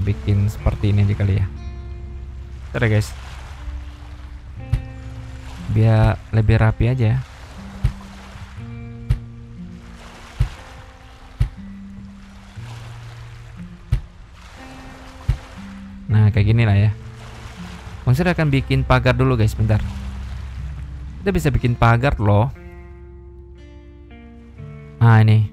bikin seperti ini aja kali ya. Bentar ya guys. Biar lebih rapi aja ya. Nah, kayak gini lah ya. Bang Surya akan bikin pagar dulu guys, bentar. Kita bisa bikin pagar loh. Nah, ini.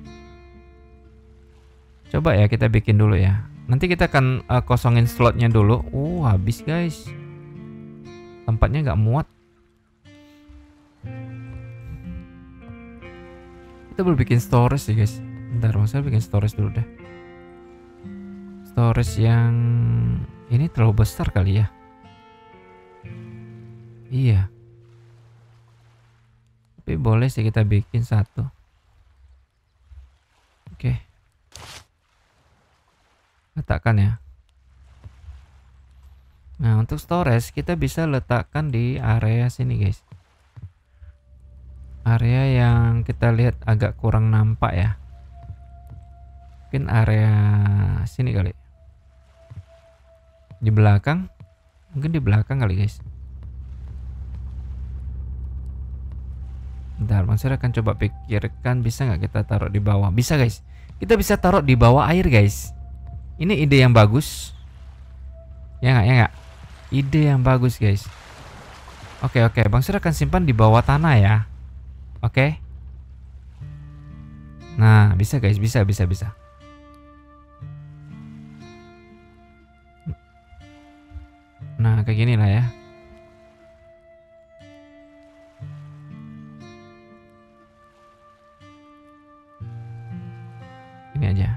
Coba ya kita bikin dulu ya. Nanti kita akan kosongin slotnya dulu. Habis guys. Tempatnya nggak muat. Kita perlu bikin storage sih guys. Bentar, Bang Surya bikin storage dulu deh. Storage yang ini terlalu besar kali ya. Iya. boleh sih kita bikin satu. Oke. Letakkan ya. Nah, untuk storage kita bisa letakkan di area sini, guys. Area yang kita lihat agak kurang nampak ya. Mungkin area sini kali. Di belakang. Mungkin di belakang kali, guys. Bentar, Bang Sir akan coba pikirkan bisa nggak kita taruh di bawah. Bisa, guys. Kita bisa taruh di bawah air, guys. Ini ide yang bagus. Ya nggak, ya nggak? Ide yang bagus, guys. Oke, Bang Sir akan simpan di bawah tanah ya. Oke. Nah, bisa, guys. Bisa. Nah, kayak gini lah ya. Ini aja.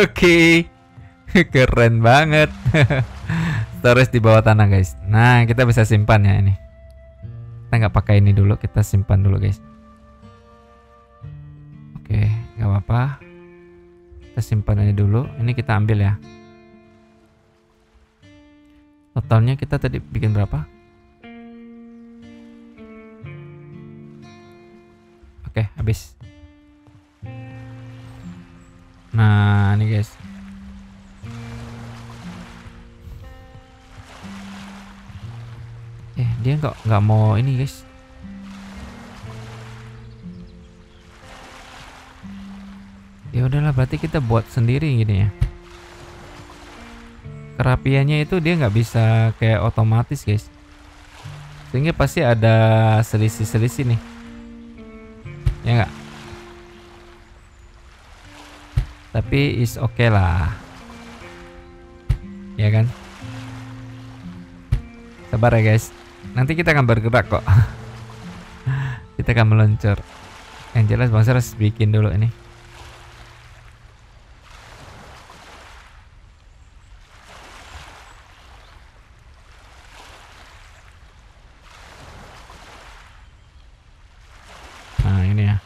Oke. Keren banget. Storage di bawah tanah, guys. Nah, kita bisa simpan ya ini. Kita nggak pakai ini dulu, kita simpan dulu, guys. Oke, nggak apa-apa. Kita simpan aja dulu. Ini kita ambil ya. Totalnya kita tadi bikin berapa? Oke, habis. Nah, ini guys. Dia nggak mau ini, guys. Ya udahlah, berarti kita buat sendiri gini ya. Kerapiannya itu dia nggak bisa kayak otomatis, guys. Sehingga pasti ada selisih-selisih nih. Ya nggak? Tapi is oke lah. Ya kan? Sabar ya, guys. Nanti kita akan bergerak kok. Kita akan meluncur. Yang jelas Bang Sir harus bikin dulu ini. Nah, ini ya.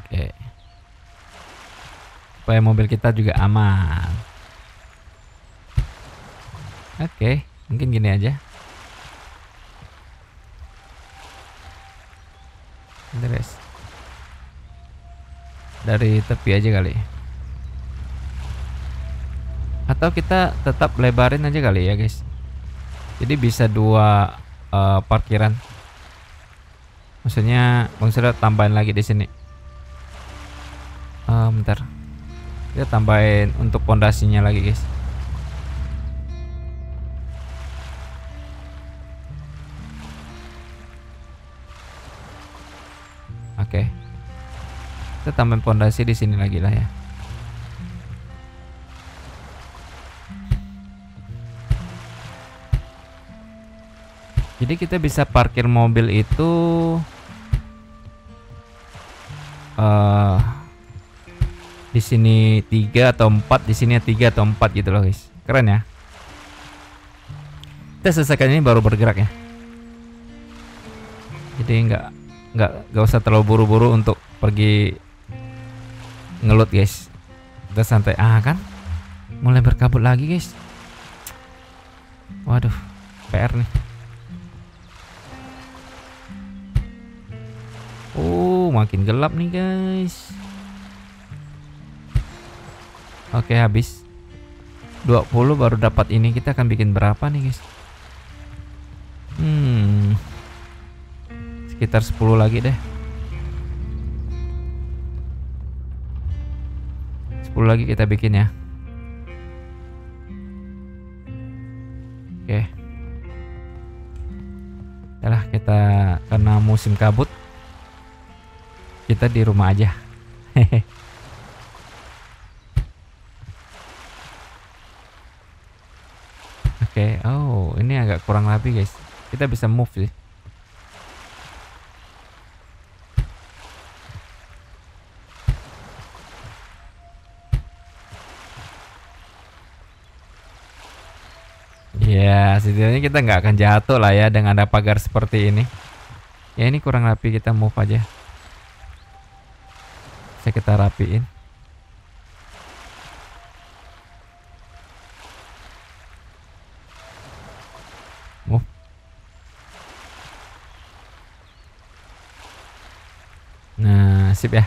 Oke. Supaya mobil kita juga aman. Oke, mungkin gini aja. Terus dari tepi aja kali. Atau kita tetap lebarin aja kali ya, guys. Jadi bisa dua parkiran. Maksudnya Bang Sir tambahin lagi di sini. Bentar. Kita tambahin untuk pondasinya lagi, guys. Oke. Kita tambahin pondasi di sini lagi lah ya. Jadi kita bisa parkir mobil itu di sini 3 atau 4, di sini 3 atau 4 gitu loh, guys. Keren ya. Kita selesaikan ini baru bergerak ya. Jadi nggak usah terlalu buru-buru untuk pergi ngelut, guys. Kita santai. Kan mulai berkabut lagi, guys. Waduh, PR nih. Makin gelap nih, guys. Oke, habis 20 baru dapat ini. Kita akan bikin berapa nih, guys? Sekitar 10 lagi deh. 10 lagi kita bikin ya. Oke. Yalah, kita karena musim kabut, kita di rumah aja. Hehe. Oke, ini agak kurang rapi, guys. Kita bisa move sih. Ya, setidaknya kita nggak akan jatuh lah ya dengan ada pagar seperti ini. Ya ini kurang rapi, kita move aja. Bisa kita rapiin. Move. Nah, sip ya.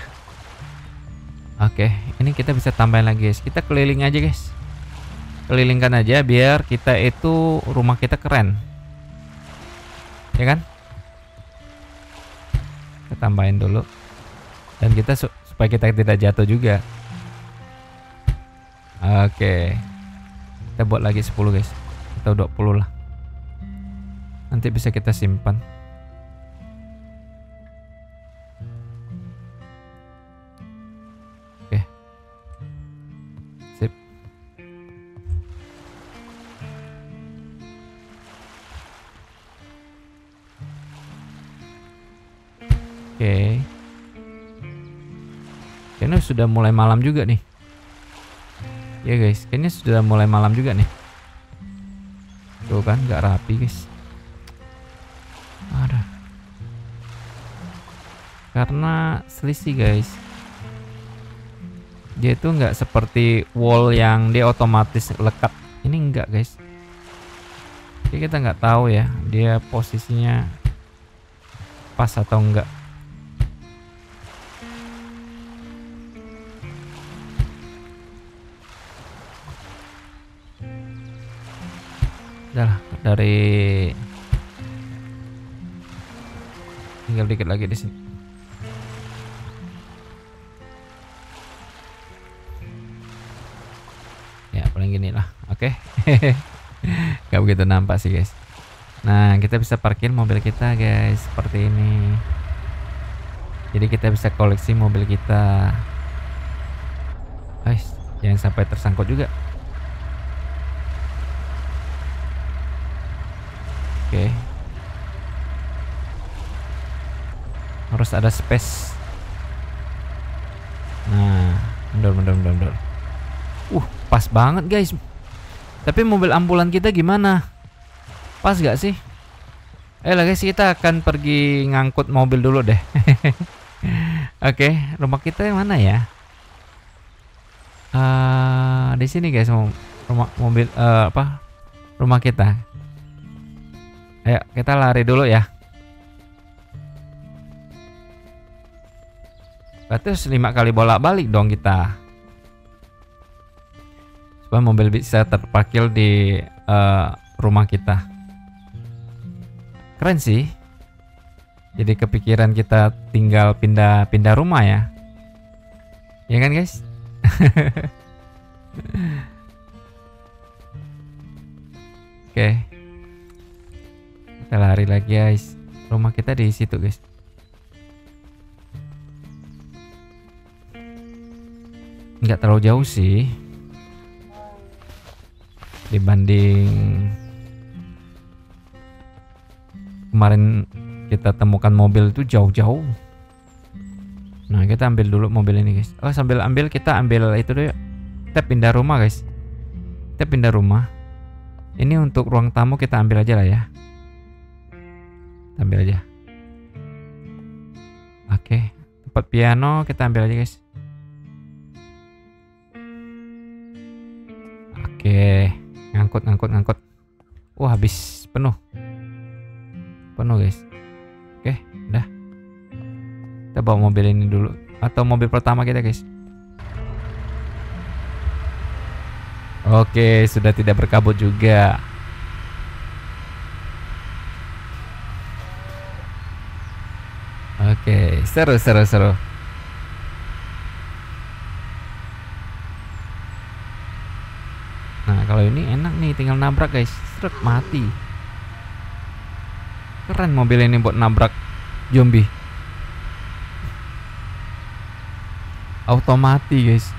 Oke, ini kita bisa tambahin lagi guys. Kita keliling aja guys. Kelilingkan aja biar kita itu rumah kita keren. Ya kan? Kita tambahin dulu. Dan kita supaya kita tidak jatuh juga. Oke. Kita buat lagi 10 guys. Atau 20 lah. Nanti bisa kita simpan. Oke. Sip. Oke. Kayaknya sudah mulai malam juga nih. Ya guys, kayaknya sudah mulai malam juga nih. Tuh kan, nggak rapi guys. Ada. Karena selisih guys. Dia itu nggak seperti wall yang dia otomatis lekat. Ini enggak guys. Jadi kita nggak tahu ya, dia posisinya pas atau enggak. Udah dari tinggal dikit lagi di sini. Ya paling gini lah, oke. Gak begitu nampak sih guys. Nah kita bisa parkir mobil kita guys seperti ini. Jadi kita bisa koleksi mobil kita. Guys, jangan sampai tersangkut juga. Oke. Harus ada space. Nah, mundur. Pas banget guys. Tapi mobil ambulan kita gimana? Pas gak sih? Lah guys, kita akan pergi ngangkut mobil dulu deh. Oke, rumah kita yang mana ya? Di sini guys, rumah mobil rumah kita. Ayo kita lari dulu ya. Berarti harus 5 kali bolak-balik dong kita. Supaya mobil bisa terparkir di rumah kita. Keren sih. Jadi kepikiran kita tinggal pindah rumah ya. Ya kan guys? Oke. Kita lari lagi guys. Rumah kita di situ guys. Nggak terlalu jauh sih dibanding kemarin kita temukan mobil itu jauh-jauh. Nah kita ambil dulu mobil ini guys. Oh sambil ambil kita ambil itu dulu. Kita pindah rumah guys. Kita pindah rumah. Ini untuk ruang tamu kita ambil aja lah ya. Ambil aja. Oke, tempat piano kita ambil aja guys. Oke, ngangkut. Wah habis penuh guys. Oke, udah. Kita bawa mobil ini dulu atau mobil pertama kita guys. Oke, sudah tidak berkabut juga. Oke, seru. Nah, kalau ini enak nih, tinggal nabrak guys. Seret, mati. Keren mobil ini buat nabrak zombie. Automati guys.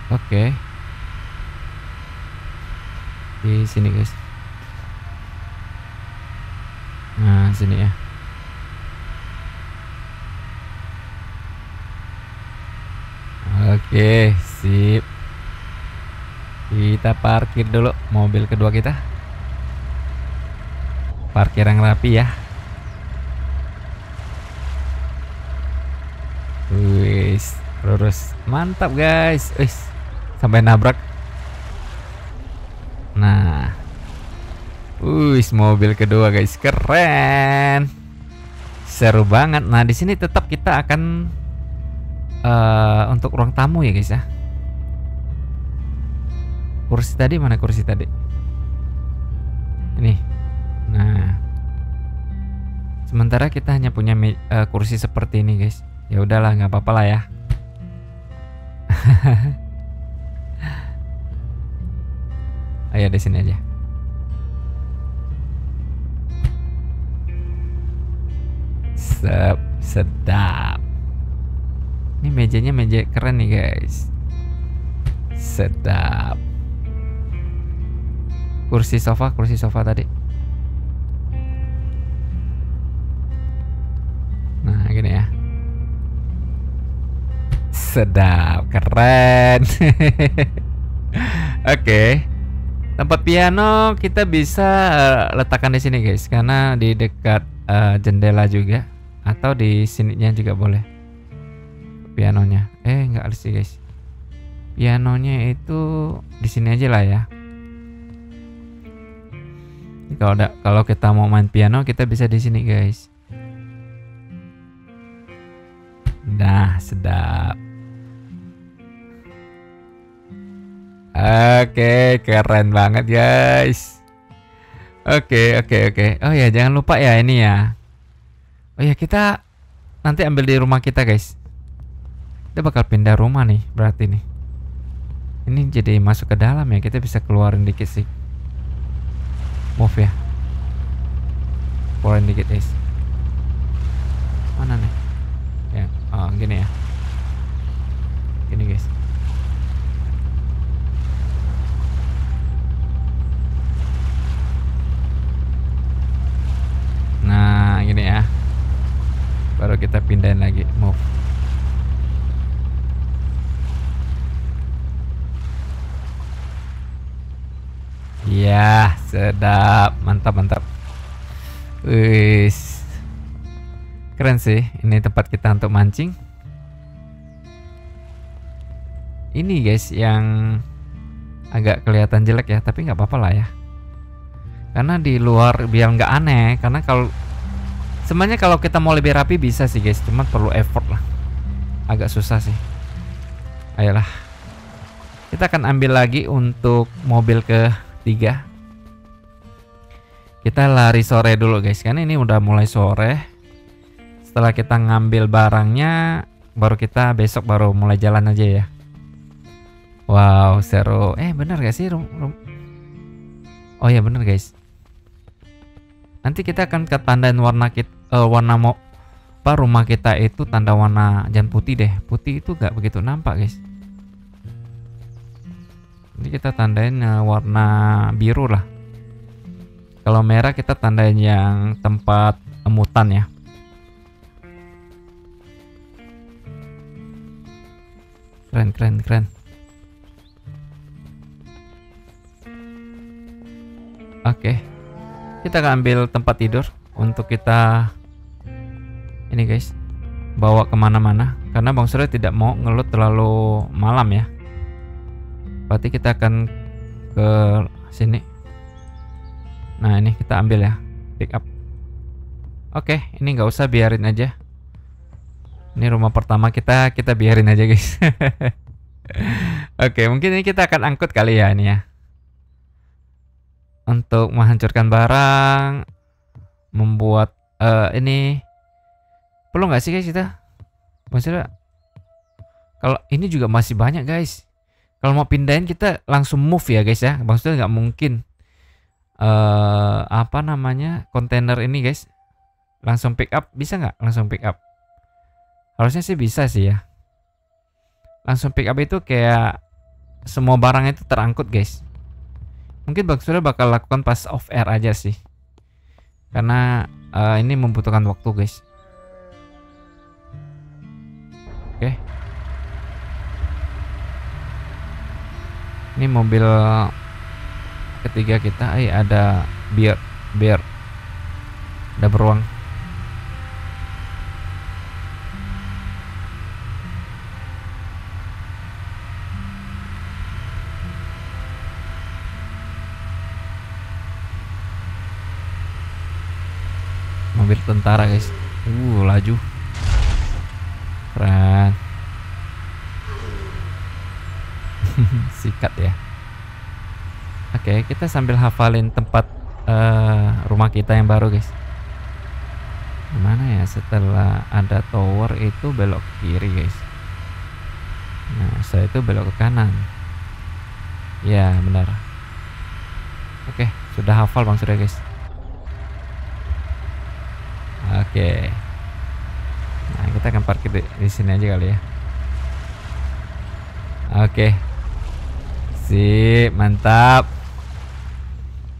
Oke. Di sini guys. Nah, sini ya. Oke, sip. Kita parkir dulu mobil kedua kita. Parkir yang rapi ya. Wis, lurus. Mantap guys. Wis, sampai nabrak. Nah. Wis, mobil kedua guys, keren. Seru banget. Nah, di sini tetap kita akan untuk ruang tamu ya guys ya. Kursi tadi mana, kursi tadi? Ini. Nah. Sementara kita hanya punya kursi seperti ini guys. Ya udahlah, nggak apa-apa lah ya. Ayo di sini aja. Sedap. Ini mejanya meja keren nih guys. Sedap. Kursi sofa tadi. Nah, gini ya. Sedap, keren. Oke. Tempat piano kita bisa letakkan di sini guys, karena di dekat jendela juga, atau di sininya juga boleh. Pianonya, enggak sih guys. Pianonya itu di sini aja lah ya. Kalau kita mau main piano kita bisa di sini guys. Nah, sedap. Oke, keren banget guys. Oke. Oh ya, jangan lupa ya ini ya. Oh ya, kita nanti ambil di rumah kita guys. Kita bakal pindah rumah nih berarti nih. Ini jadi masuk ke dalam ya, kita bisa keluarin dikit sih. Move ya. Keluarin dikit guys. Mana nih? Ya, oh gini ya. Gini guys. Nah, gini ya. Baru kita pindahin lagi, move. Iya, sedap, mantap. Wis, keren sih. Ini tempat kita untuk mancing. Ini guys yang agak kelihatan jelek ya, tapi nggak apa-apa lah ya. Karena di luar biar nggak aneh. Karena sebenarnya kalau kita mau lebih rapi bisa sih guys, cuma perlu effort lah. Agak susah sih. Ayolah, kita akan ambil lagi untuk mobil ketiga. Kita lari sore dulu guys, karena ini udah mulai sore. Setelah kita ngambil barangnya, baru kita besok baru mulai jalan aja ya. Wow, seru. Bener gak sih Oh ya bener guys. Nanti kita akan ketandain rumah kita itu tanda warna jangan putih deh. Putih itu gak begitu nampak guys. Ini kita tandain warna biru lah. Kalau merah kita tandain yang tempat emutan ya. Keren. Oke. Kita akan ambil tempat tidur untuk kita ini guys, bawa kemana-mana, karena Bang Surya tidak mau ngelut terlalu malam ya. Berarti kita akan ke sini. Nah, ini kita ambil ya, pick up. Oke, ini nggak usah, biarin aja. Ini rumah pertama kita biarin aja guys. Oke, mungkin ini kita akan angkut kali ya ini ya. Untuk menghancurkan barang, membuat ini perlu nggak sih guys kita? Maksudnya kalau ini juga masih banyak guys. Kalau mau pindahin kita langsung move ya guys ya. Maksudnya nggak mungkin apa namanya kontainer ini guys langsung pick up, bisa nggak? Langsung pick up? Harusnya sih bisa sih ya. Langsung pick up itu kayak semua barang itu terangkut guys. Mungkin Bang Surya bakal lakukan pas off air aja sih. karena ini membutuhkan waktu guys. Oke. Ini mobil ketiga kita. Ada biar ada beruang. Mobil tentara guys. Laju. Keren. Sikat ya. Oke, kita sambil hafalin tempat rumah kita yang baru guys. Gimana ya, setelah ada tower itu belok kiri guys. Nah saya itu belok ke kanan. Ya benar. Oke, sudah hafal Bang Surya guys. Oke. Nah kita akan parkir di sini aja kali ya. Oke. Sip, mantap.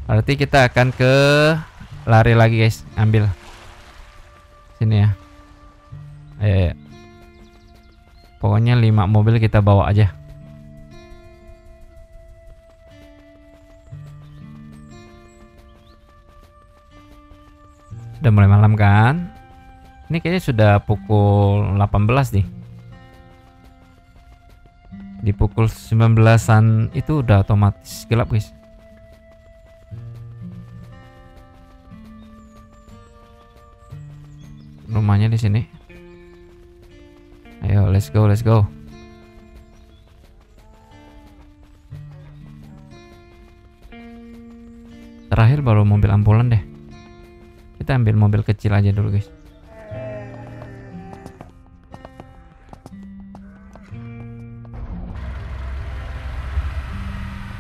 Berarti kita akan ke lari lagi guys, ambil sini ya. Ayo. Pokoknya 5 mobil kita bawa aja. Sudah mulai malam kan? Ini kayaknya sudah pukul 18 nih. Di pukul 19-an itu udah otomatis gelap guys. Rumahnya di sini. Ayo, let's go, let's go. Terakhir baru mobil ambulan deh. Kita ambil mobil kecil aja dulu guys.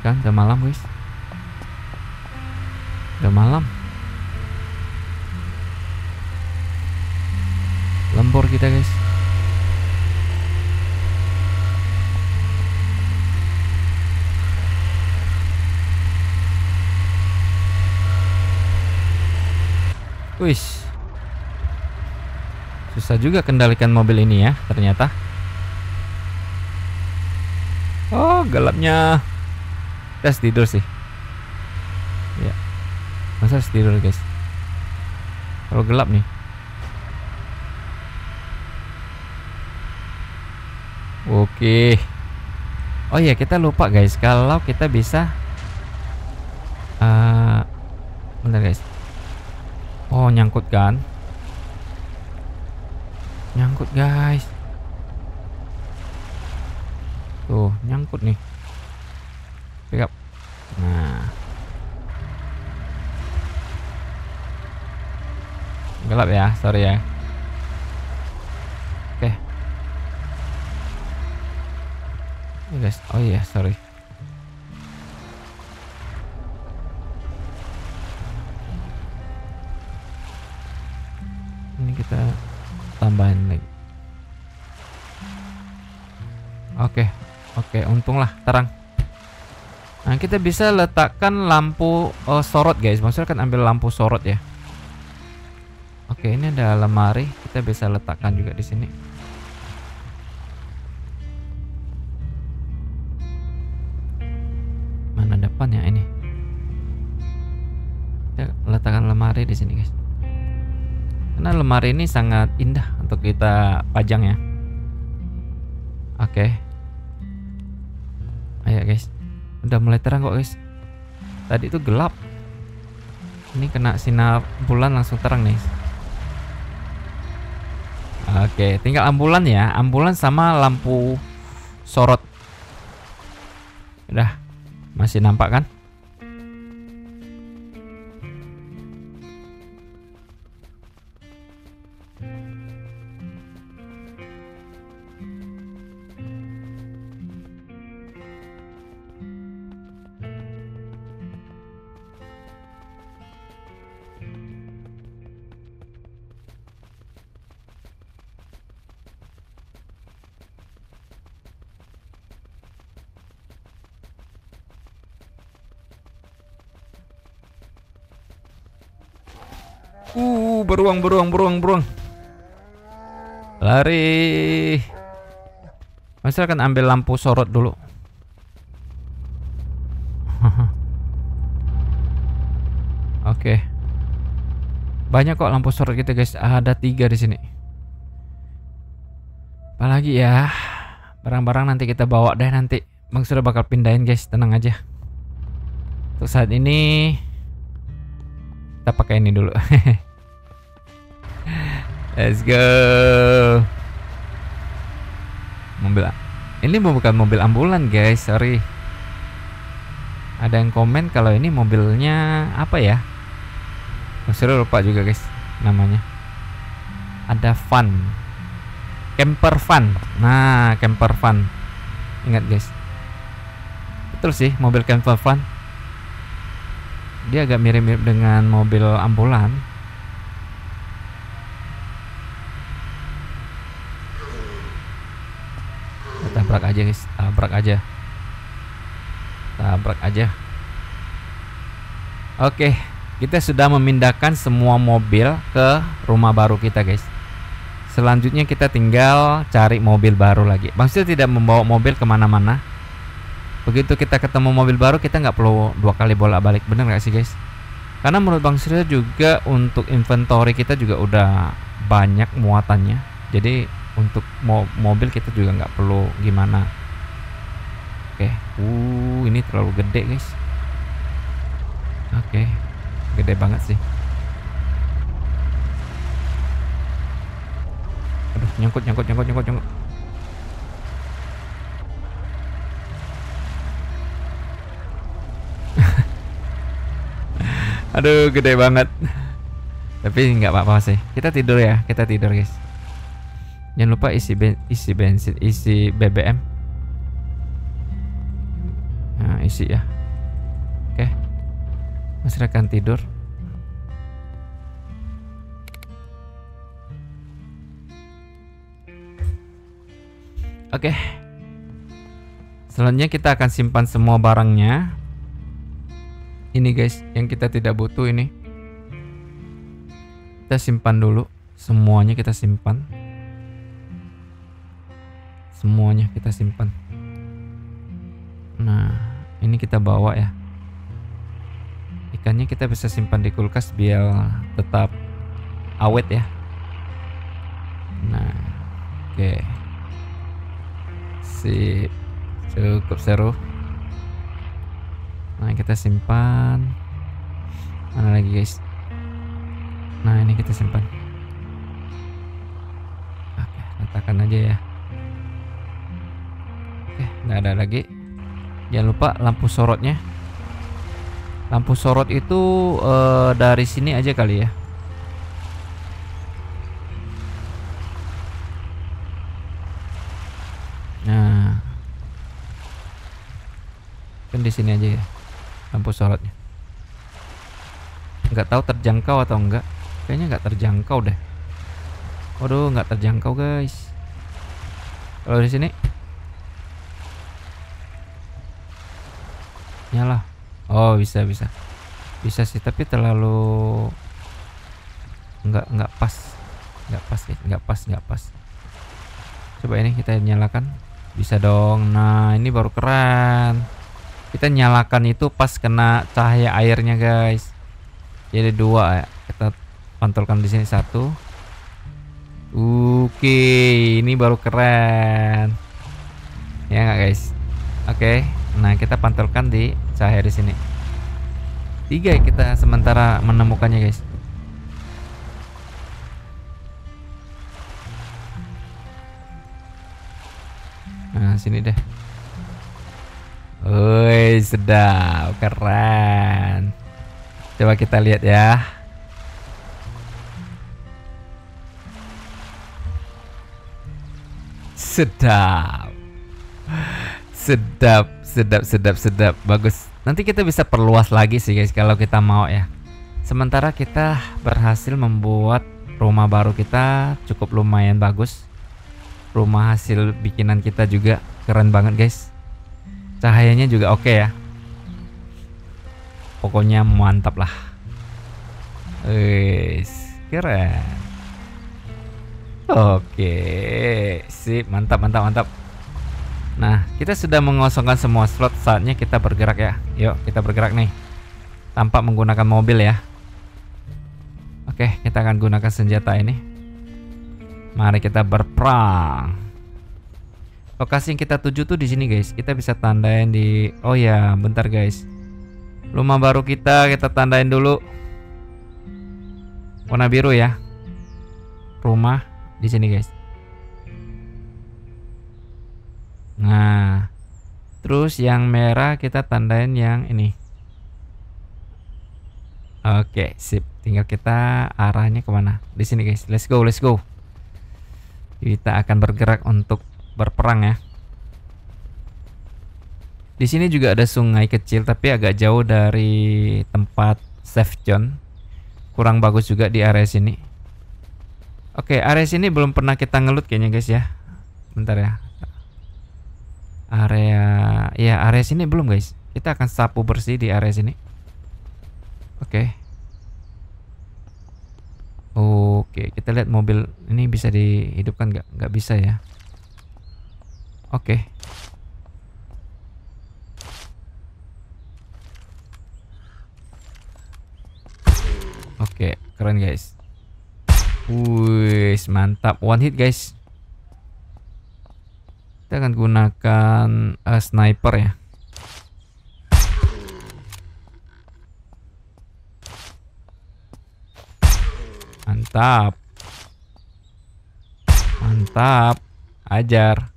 Kan udah malam guys. Udah malam. Lembur kita guys. Wis. Susah juga kendalikan mobil ini ya ternyata. Oh gelapnya. Kita harus tidur sih. Ya. Masa harus tidur guys. Kalau gelap nih. Oke. Oh iya kita lupa guys. Kalau kita bisa bentar guys. Oh nyangkut kan. Nyangkut guys. Tuh nyangkut nih. Pick up. Nah gelap ya, sorry ya. Oke. Guys, oh iya sorry. Ini kita tambahin lagi. Oke, untunglah terang. Nah kita bisa letakkan lampu sorot guys. Maksudnya kan ambil lampu sorot ya. Oke, ini ada lemari, kita bisa letakkan juga di sini. Mana depannya ini? Kita letakkan lemari di sini guys. Karena lemari ini sangat indah untuk kita pajang ya. Oke. Ayo guys. Udah mulai terang kok guys. Tadi itu gelap. Ini kena sinar bulan langsung terang nih. Oke, tinggal ambulan ya. Ambulan sama lampu sorot. Udah. Masih nampak kan? Beruang. Lari. Masih akan ambil lampu sorot dulu. Oke. Banyak kok lampu sorot kita guys. Ada 3 di sini. Apalagi ya. Barang-barang nanti kita bawa deh nanti. Bang sudah bakal pindahin guys. Tenang aja. Untuk saat ini kita pakai ini dulu. Let's go. Mobil. Ini bukan mobil ambulan guys. Sorry. Ada yang komen kalau ini mobilnya apa ya? Saya lupa juga guys namanya. Ada van. Camper van. Nah, camper van. Ingat guys. Betul sih mobil camper van. Dia agak mirip-mirip dengan mobil ambulan. Tabrak aja guys, tabrak aja. Oke, kita sudah memindahkan semua mobil ke rumah baru kita guys. Selanjutnya kita tinggal cari mobil baru lagi. Bang Sil tidak membawa mobil kemana-mana. Begitu kita ketemu mobil baru, kita nggak perlu 2 kali bolak-balik, bener nggak sih guys? Karena menurut Bang Sil juga untuk inventory kita juga udah banyak muatannya. Jadi untuk mobil kita juga nggak perlu gimana. Oke, ini terlalu gede guys. Oke, gede banget sih. Aduh, nyangkut. Aduh, gede banget. Tapi nggak apa-apa sih. Kita tidur ya, guys. Jangan lupa isi bensin, isi BBM. Nah, isi ya. Oke. Masih akan tidur. Oke. Selanjutnya kita akan simpan semua barangnya. Ini guys, yang kita tidak butuh ini. Kita simpan dulu. Semuanya kita simpan. Nah, ini kita bawa ya. Ikannya kita bisa simpan di kulkas biar tetap awet ya. Nah, oke. Sip. Cukup seru. Nah, kita simpan. Mana lagi guys? Nah, ini kita simpan. Oke, letakkan aja ya. Oke, nggak ada lagi. Jangan lupa lampu sorotnya. Lampu sorot itu dari sini aja kali ya. Nah, kan di sini aja ya lampu sorotnya. Nggak tahu terjangkau atau enggak. Kayaknya nggak terjangkau deh. Waduh, nggak terjangkau guys. Kalau di sini nyala. Oh, bisa sih, tapi terlalu nggak pas guys, nggak pas. Coba ini kita nyalakan. Bisa dong. Nah, ini baru keren. Kita nyalakan itu pas kena cahaya airnya guys. Jadi 2 ya. Kita pantulkan di sini 1. Oke, ini baru keren. Ya nggak guys? Oke. Nah, kita pantulkan di cahaya di sini. 3 ya kita sementara menemukannya guys. Nah, sini deh. Woi, sedap, keren. Coba kita lihat ya. Sedap. Bagus. Nanti kita bisa perluas lagi sih guys kalau kita mau ya. Sementara kita berhasil membuat rumah baru kita cukup lumayan bagus. Rumah hasil bikinan kita juga keren banget guys. Cahayanya juga oke ya. Pokoknya mantap lah. Keren. Oke, sip, mantap, mantap, mantap. Nah, kita sudah mengosongkan semua slot, saatnya kita bergerak ya. Yuk, kita bergerak nih. Tanpa menggunakan mobil ya. Oke, kita akan gunakan senjata ini. Mari kita berperang. Lokasi yang kita tuju tuh di sini, guys. Kita bisa tandain di. Oh ya, bentar, guys. Rumah baru kita tandain dulu. Warna biru ya. Rumah di sini, guys. Nah, terus yang merah kita tandain yang ini. Oke, sip. Tinggal kita arahnya kemana? Di sini, guys. Let's go, let's go. Kita akan bergerak untuk berperang ya. Di sini juga ada sungai kecil, tapi agak jauh dari tempat safe zone. Kurang bagus juga di area sini. Oke, area sini belum pernah kita ngelut kayaknya, guys ya. Bentar ya. Area sini belum, guys. Kita akan sapu bersih di area sini. Oke. Oke, kita lihat mobil ini bisa dihidupkan nggak? Nggak bisa ya. Oke. Oke, keren guys. Wih, mantap. One hit guys. Kita akan gunakan sniper ya. Mantap. Mantap. Ajar.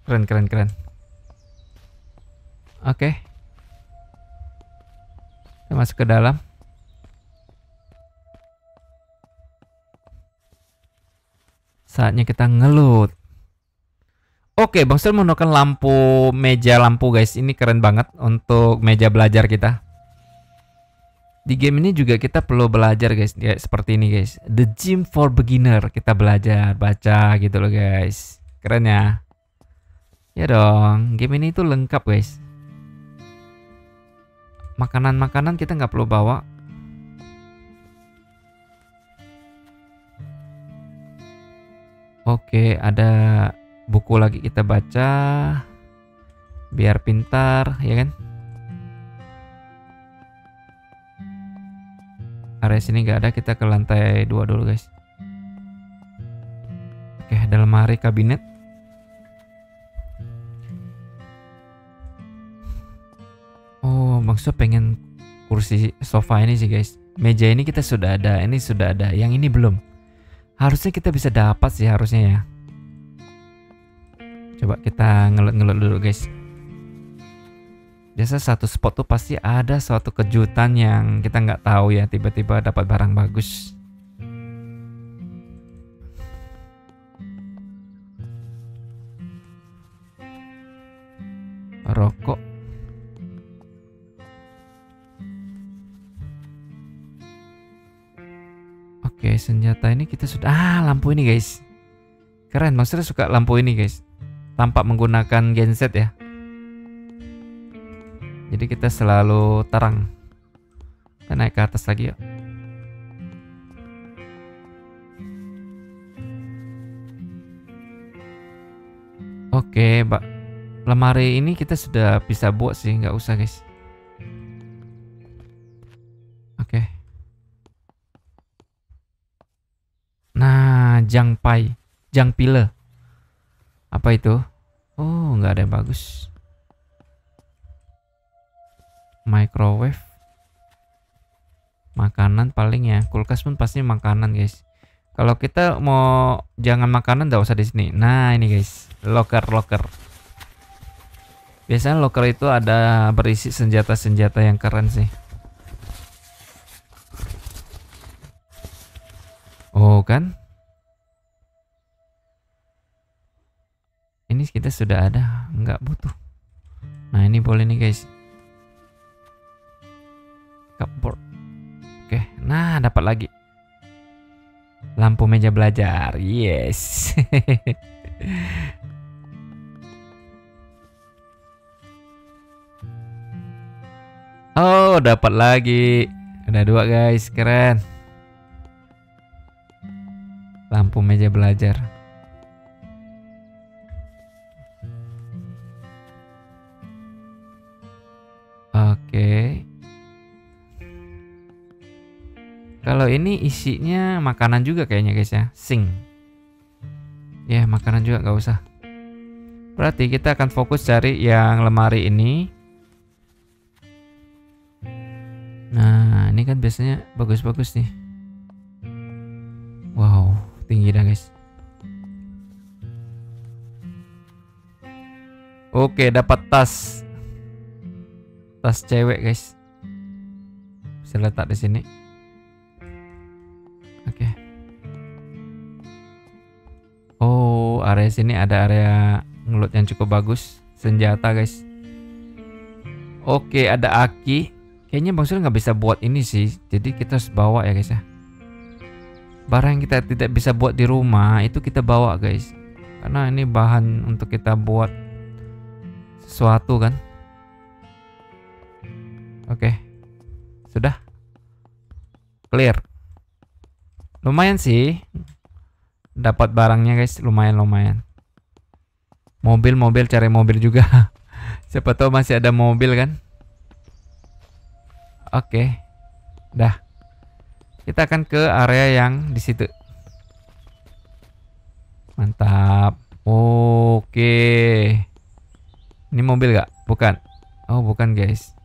Keren, keren, keren. Oke. Kita masuk ke dalam. Saatnya kita ngelut. Oke, Bang Sul menggunakan meja lampu guys. Ini keren banget untuk meja belajar kita. Di game ini juga kita perlu belajar guys. Ya, seperti ini guys. The Gym for Beginner. Kita belajar baca gitu loh guys. Keren ya. Ya dong. Game ini tuh lengkap guys. Makanan-makanan kita nggak perlu bawa. Oke, ada buku lagi kita baca. Biar pintar, ya kan? Area sini nggak ada, kita ke lantai 2 dulu guys. Oke, ada lemari kabinet. Oh, maksud pengen kursi sofa ini sih guys. Meja ini kita sudah ada, ini sudah ada, yang ini belum. Harusnya kita bisa dapat sih harusnya ya. Coba kita ngelut-ngelut dulu guys. Biasa satu spot tuh pasti ada suatu kejutan yang kita nggak tahu ya. Tiba-tiba dapat barang bagus. Rokok. Oke, senjata ini kita sudah. Lampu ini guys. Keren, maksudnya suka lampu ini guys. Tanpa menggunakan genset ya. Jadi kita selalu terang. Kita naik ke atas lagi yuk. Oke, Mbak. Lemari ini kita sudah bisa buat sih, nggak usah guys. Oke. Nah, jangpile. Apa itu? Oh, nggak ada yang bagus. Microwave. Makanan paling ya. Kulkas pun pasti makanan guys. Kalau kita mau jangan makanan, nggak usah di sini. Nah, ini guys, locker. Biasanya locker itu ada berisi senjata-senjata yang keren sih. Oh kan? Ini kita sudah ada, nggak butuh. Nah ini boleh nih guys. Cupboard. Oke, nah dapat lagi. Lampu meja belajar, yes. Oh, dapat lagi. Ada 2 guys, keren. Lampu meja belajar. Oke. Kalau ini isinya makanan juga kayaknya guys ya. Sink. Ya, makanan juga nggak usah. Berarti kita akan fokus cari yang lemari ini. Nah, ini kan biasanya bagus-bagus nih. Wow, tinggi dah guys. Oke, dapat tas. Tas cewek guys. Bisa letak di sini. Oke. Oh, area sini ada area ngelut yang cukup bagus. Senjata guys. Oke, ada aki. Kayaknya Bang Sul nggak bisa buat ini sih. Jadi kita harus bawa ya guys ya. Barang yang kita tidak bisa buat di rumah itu kita bawa guys. Karena ini bahan untuk kita buat sesuatu kan. Oke. Sudah. Clear. Lumayan sih. Dapat barangnya guys, lumayan. Mobil, cari mobil juga. Siapa tahu masih ada mobil kan. Oke. Dah. Kita akan ke area yang di situ. Mantap. Oke. Ini mobil gak? Bukan. Oh, bukan guys.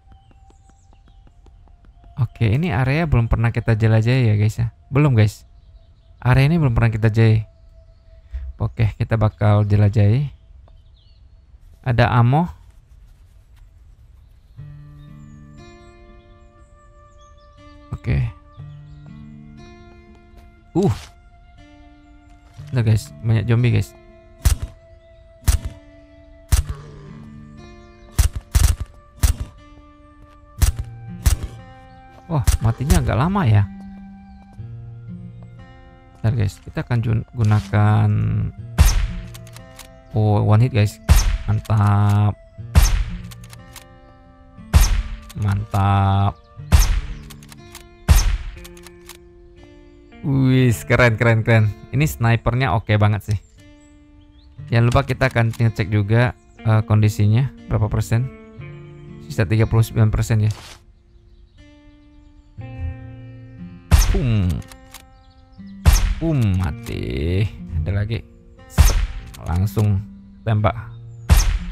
Oke, ini area belum pernah kita jelajahi ya guys ya. Belum guys. Area ini belum pernah kita jelajahi. Oke, kita bakal jelajahi. Ada ammo. Oke. Nah guys, banyak zombie guys. Wah, matinya agak lama ya. Bentar guys, kita akan gunakan one hit guys. Mantap. Wih, keren. Ini snipernya oke banget sih. Jangan lupa kita akan ngecek juga kondisinya berapa persen. Sisa 39% ya. Mati. Ada lagi. Langsung tembak.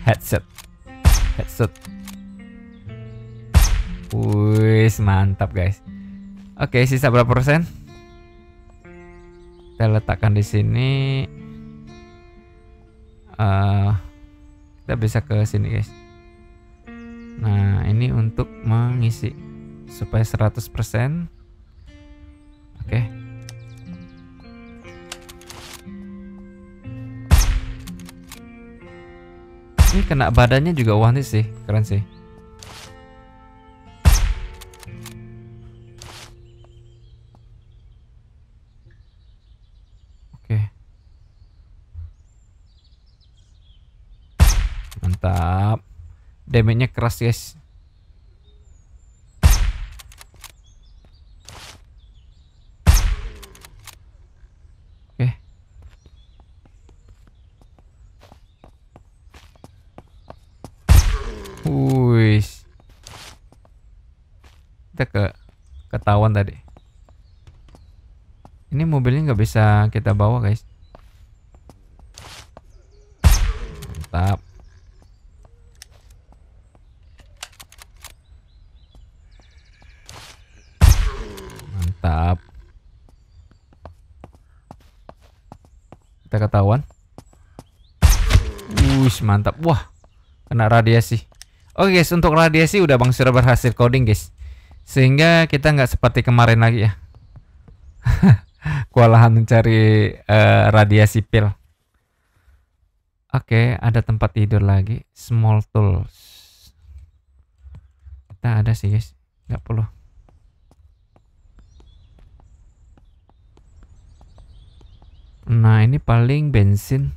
Headshot. Wih, mantap guys. Oke, sisa berapa persen? Kita letakkan di sini. Kita bisa ke sini guys. Nah, ini untuk mengisi supaya 100%. Oke. Ini kena badannya juga one hit sih, keren sih. Oke. Mantap. Damage-nya keras guys. Oke. Wih. Kita ketahuan tadi. Ini mobilnya nggak bisa kita bawa guys. Mantap. Kita ketahuan. Mantap. Wah, kena radiasi. Oke guys, untuk radiasi udah Bang sudah berhasil coding guys. Sehingga kita nggak seperti kemarin lagi ya. Kewalahan mencari radiasi pil. Oke, ada tempat tidur lagi. Small tools. Kita ada sih guys, nggak perlu. Nah, ini paling bensin.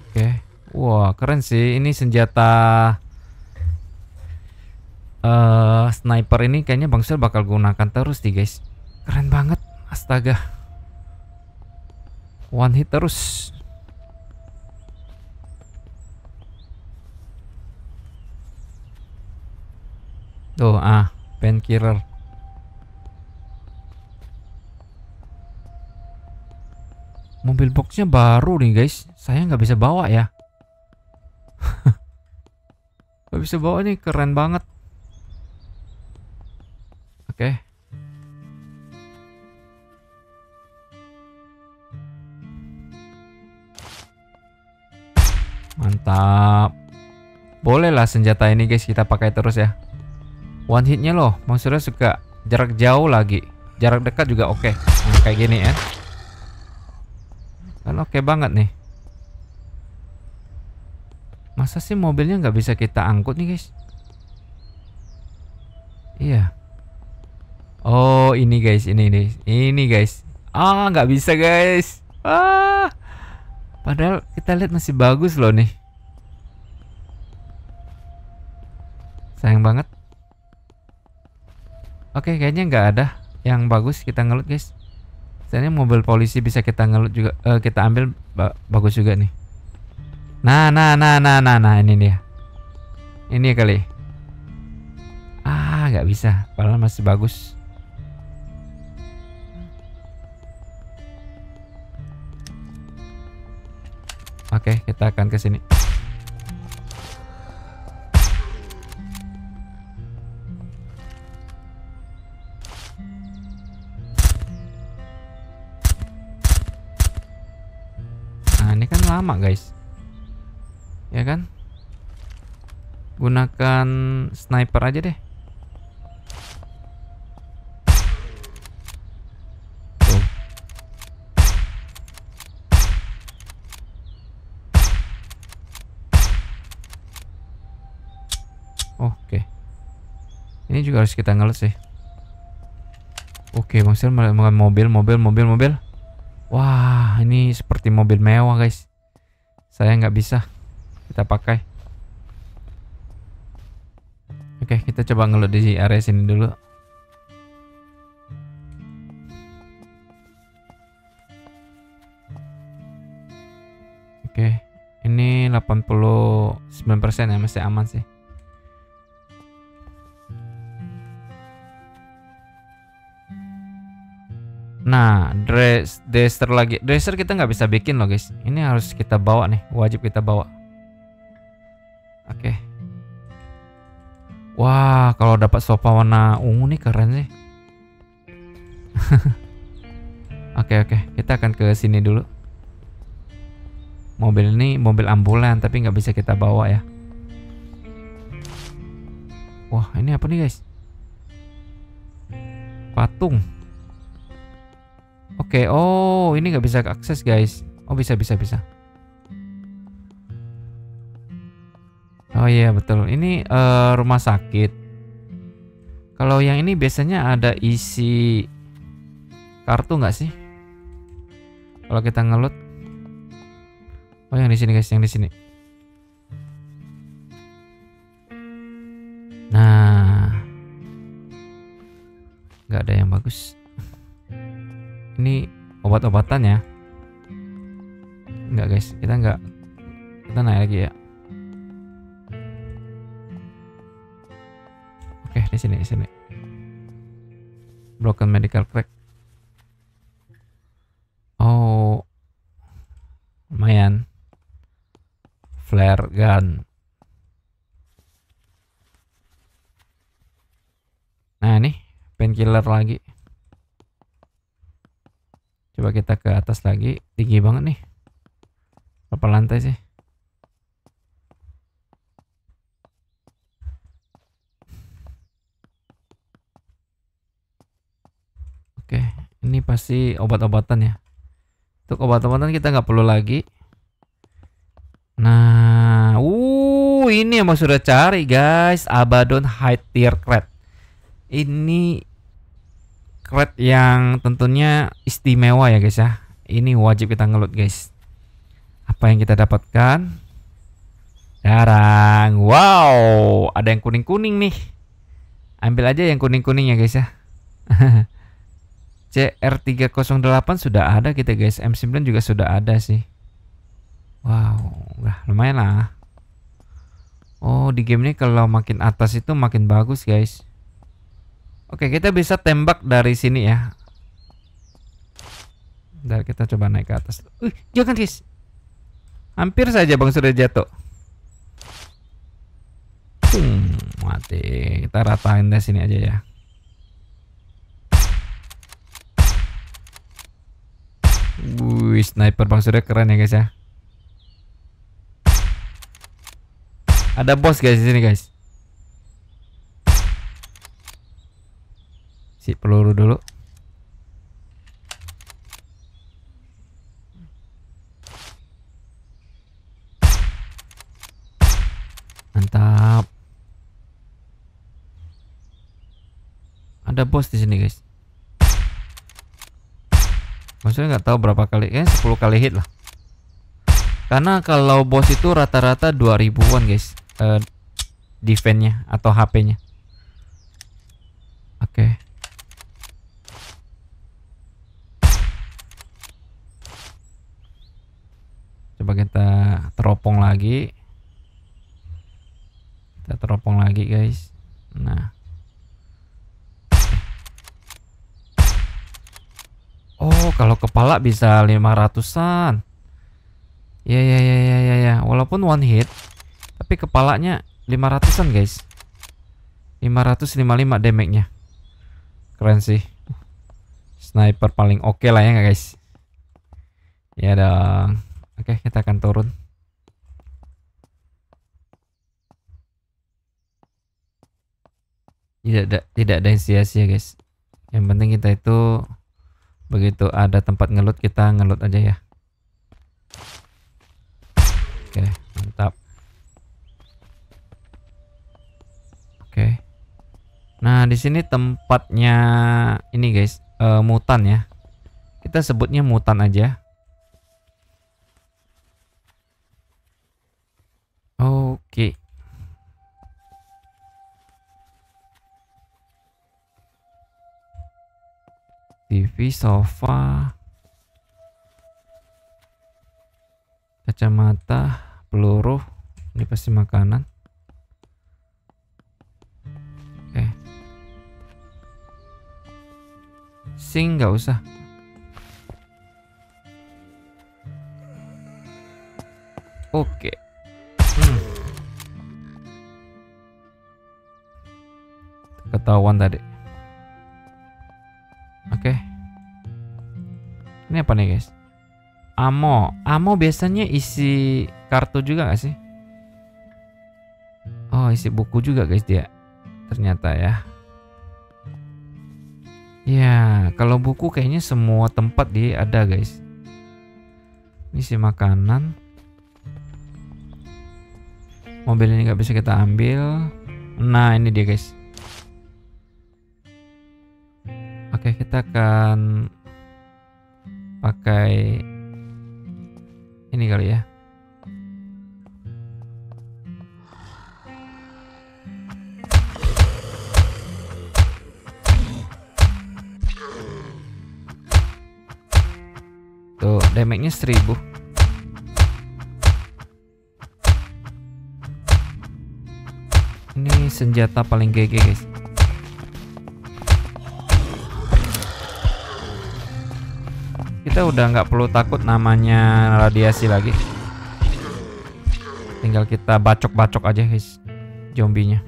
Oke. Wah, keren sih. Ini senjata sniper ini kayaknya Bang Sul bakal gunakan terus nih guys. Keren banget, astaga. One hit terus. Tuh, painkiller. Mobil boxnya baru nih guys. Saya nggak bisa bawa ya. Nggak bisa bawa nih, keren banget. Oke. Mantap. Bolehlah senjata ini guys kita pakai terus ya. One hitnya loh, maksudnya suka jarak jauh lagi, jarak dekat juga oke. Nah, kayak gini ya, kan oke banget nih. Masa sih mobilnya nggak bisa kita angkut nih guys? Iya. Oh ini guys, ini guys. Nggak bisa guys. Padahal kita lihat masih bagus loh nih. Sayang banget. Oke, kayaknya nggak ada yang bagus kita ngelut guys. Soalnya mobil polisi bisa kita ngelut juga, kita ambil bagus juga nih. Nah, ini dia. Ini kali. Nggak bisa, padahal masih bagus. Oke, kita akan ke sini. Nah, ini kan lama guys, ya kan? Gunakan sniper aja deh. Tuh. Oke, ini juga harus kita ngeles sih. Oke, maksudnya mobil. Wah, ini seperti mobil mewah guys. Saya nggak bisa kita pakai. Oke, kita coba ngeload di area sini dulu. Oke, ini 89% ya, masih aman sih. Nah, dresser lagi. Dresser kita nggak bisa bikin loh guys. Ini harus kita bawa nih, wajib kita bawa. Oke. Wah, kalau dapat sofa warna ungu nih keren sih. Oke, kita akan ke sini dulu. Mobil ini mobil ambulan tapi nggak bisa kita bawa ya. Wah, ini apa nih guys? Patung. Oke, oh ini nggak bisa akses guys. Oh bisa. Oh iya betul, ini rumah sakit. Kalau yang ini biasanya ada isi kartu nggak sih? Kalau kita ngelut. Oh yang di sini guys, yang di sini. Nah, nggak ada yang bagus. Ini obat-obatan ya? Enggak guys, kita naik lagi ya. Oke, di sini. Broken medical crack. Oh, lumayan. Flare gun. Nah nih, painkiller lagi. Coba kita ke atas lagi. Tinggi banget nih. Berapa lantai sih? Oke, ini pasti obat-obatan ya. Untuk obat-obatan kita nggak perlu lagi. Nah, ini yang mau sudah cari guys. Abaddon High Tier Crate. Ini crate yang tentunya istimewa ya guys ya. Ini wajib kita ngeloot guys. Apa yang kita dapatkan? Jarang. Wow, ada yang kuning-kuning nih. Ambil aja yang kuning-kuning ya guys ya. CR308 sudah ada kita guys. M9 juga sudah ada sih. Wow, lumayan lah. Oh, di game ini kalau makin atas itu makin bagus guys. Oke, kita bisa tembak dari sini ya. Bentar, kita coba naik ke atas. Jangan guys. Hampir saja Bang sudah jatuh. Mati. Kita ratain dari sini aja ya. Wih, sniper Bang sudah keren ya guys ya. Ada bos guys di sini guys. Si peluru dulu. Mantap. Ada bos di sini guys. Maksudnya nggak tahu berapa kali, 10 kali hit lah. Karena kalau bos itu rata-rata 2000-an guys, defense-nya atau HP-nya. Oke. Coba kita teropong lagi. Kita teropong lagi guys. Nah. Oh, kalau kepala bisa 500-an. Ya. Walaupun one hit, tapi kepalanya 500-an guys. 555 damage-nya. Keren sih. Sniper paling oke lah ya guys. Ya dong. Oke, kita akan turun. Tidak ada yang sia-sia guys. Yang penting kita itu begitu ada tempat ngelut, kita ngelut aja ya. Oke, mantap. Oke. Nah, di sini tempatnya ini guys, mutan ya. Kita sebutnya mutan aja. Oke. TV, sofa, kacamata, peluru, ini pasti makanan. Oke. Sing nggak usah. Oke. Ketahuan tadi. Oke. Ini apa nih guys? Ammo biasanya isi kartu juga gak sih? Oh, isi buku juga guys dia. Ternyata ya. Ya, kalau buku kayaknya semua tempat dia ada guys. Ini isi makanan. Mobil ini nggak bisa kita ambil. Nah, ini dia guys. Oke, kita akan pakai ini kali ya. Tuh, damage-nya 1000. Ini senjata paling GG guys. Kita udah nggak perlu takut namanya radiasi lagi. Tinggal kita bacok-bacok aja guys zombinya.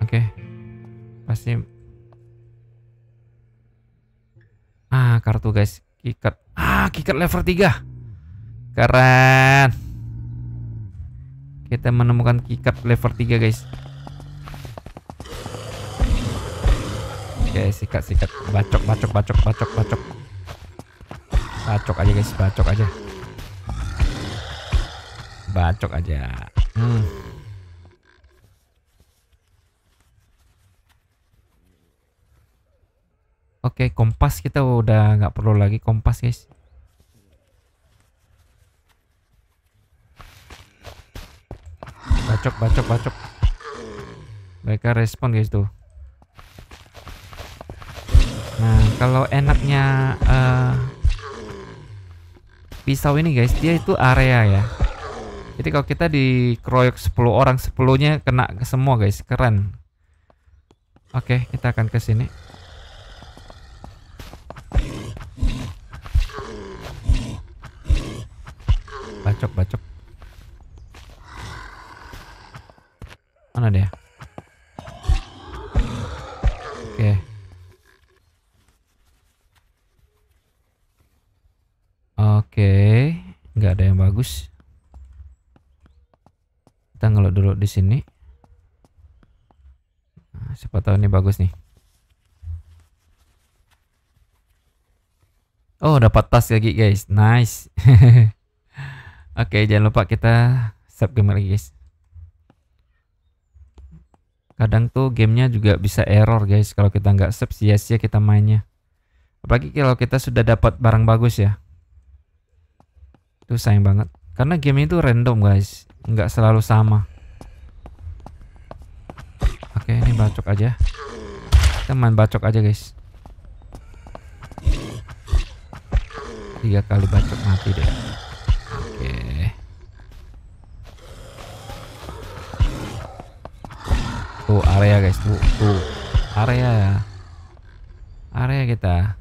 Oke. Pasti. Kartu guys. Kikat. Kikat level 3. Keren. Kita menemukan kikat level 3 guys. Oke, sikat. Bacok aja guys, bacok aja. Oke, kompas kita udah nggak perlu lagi kompas guys. Bacok. Mereka respon guys tuh. Nah, kalau enaknya pisau ini guys, dia itu area ya. Jadi kalau kita dikeroyok 10 orang, 10-nya kena ke semua guys, keren. Oke, kita akan ke sini. Bacok. Mana dia? Oke. Oke, nggak ada yang bagus. Kita ngelok dulu di sini. Nah, siapa tahu ini bagus nih. Oh, dapat tas lagi guys, nice. Oke, jangan lupa kita save game lagi guys. Kadang tuh gamenya juga bisa error guys kalau kita nggak save, sia-sia kita mainnya. Apalagi kalau kita sudah dapat barang bagus ya. Itu sayang banget. Karena game itu random guys, nggak selalu sama. Oke, ini bacok aja. Kita main bacok aja guys. 3 kali bacok mati deh. Oke. Tuh area guys, tuh area ya. Area kita.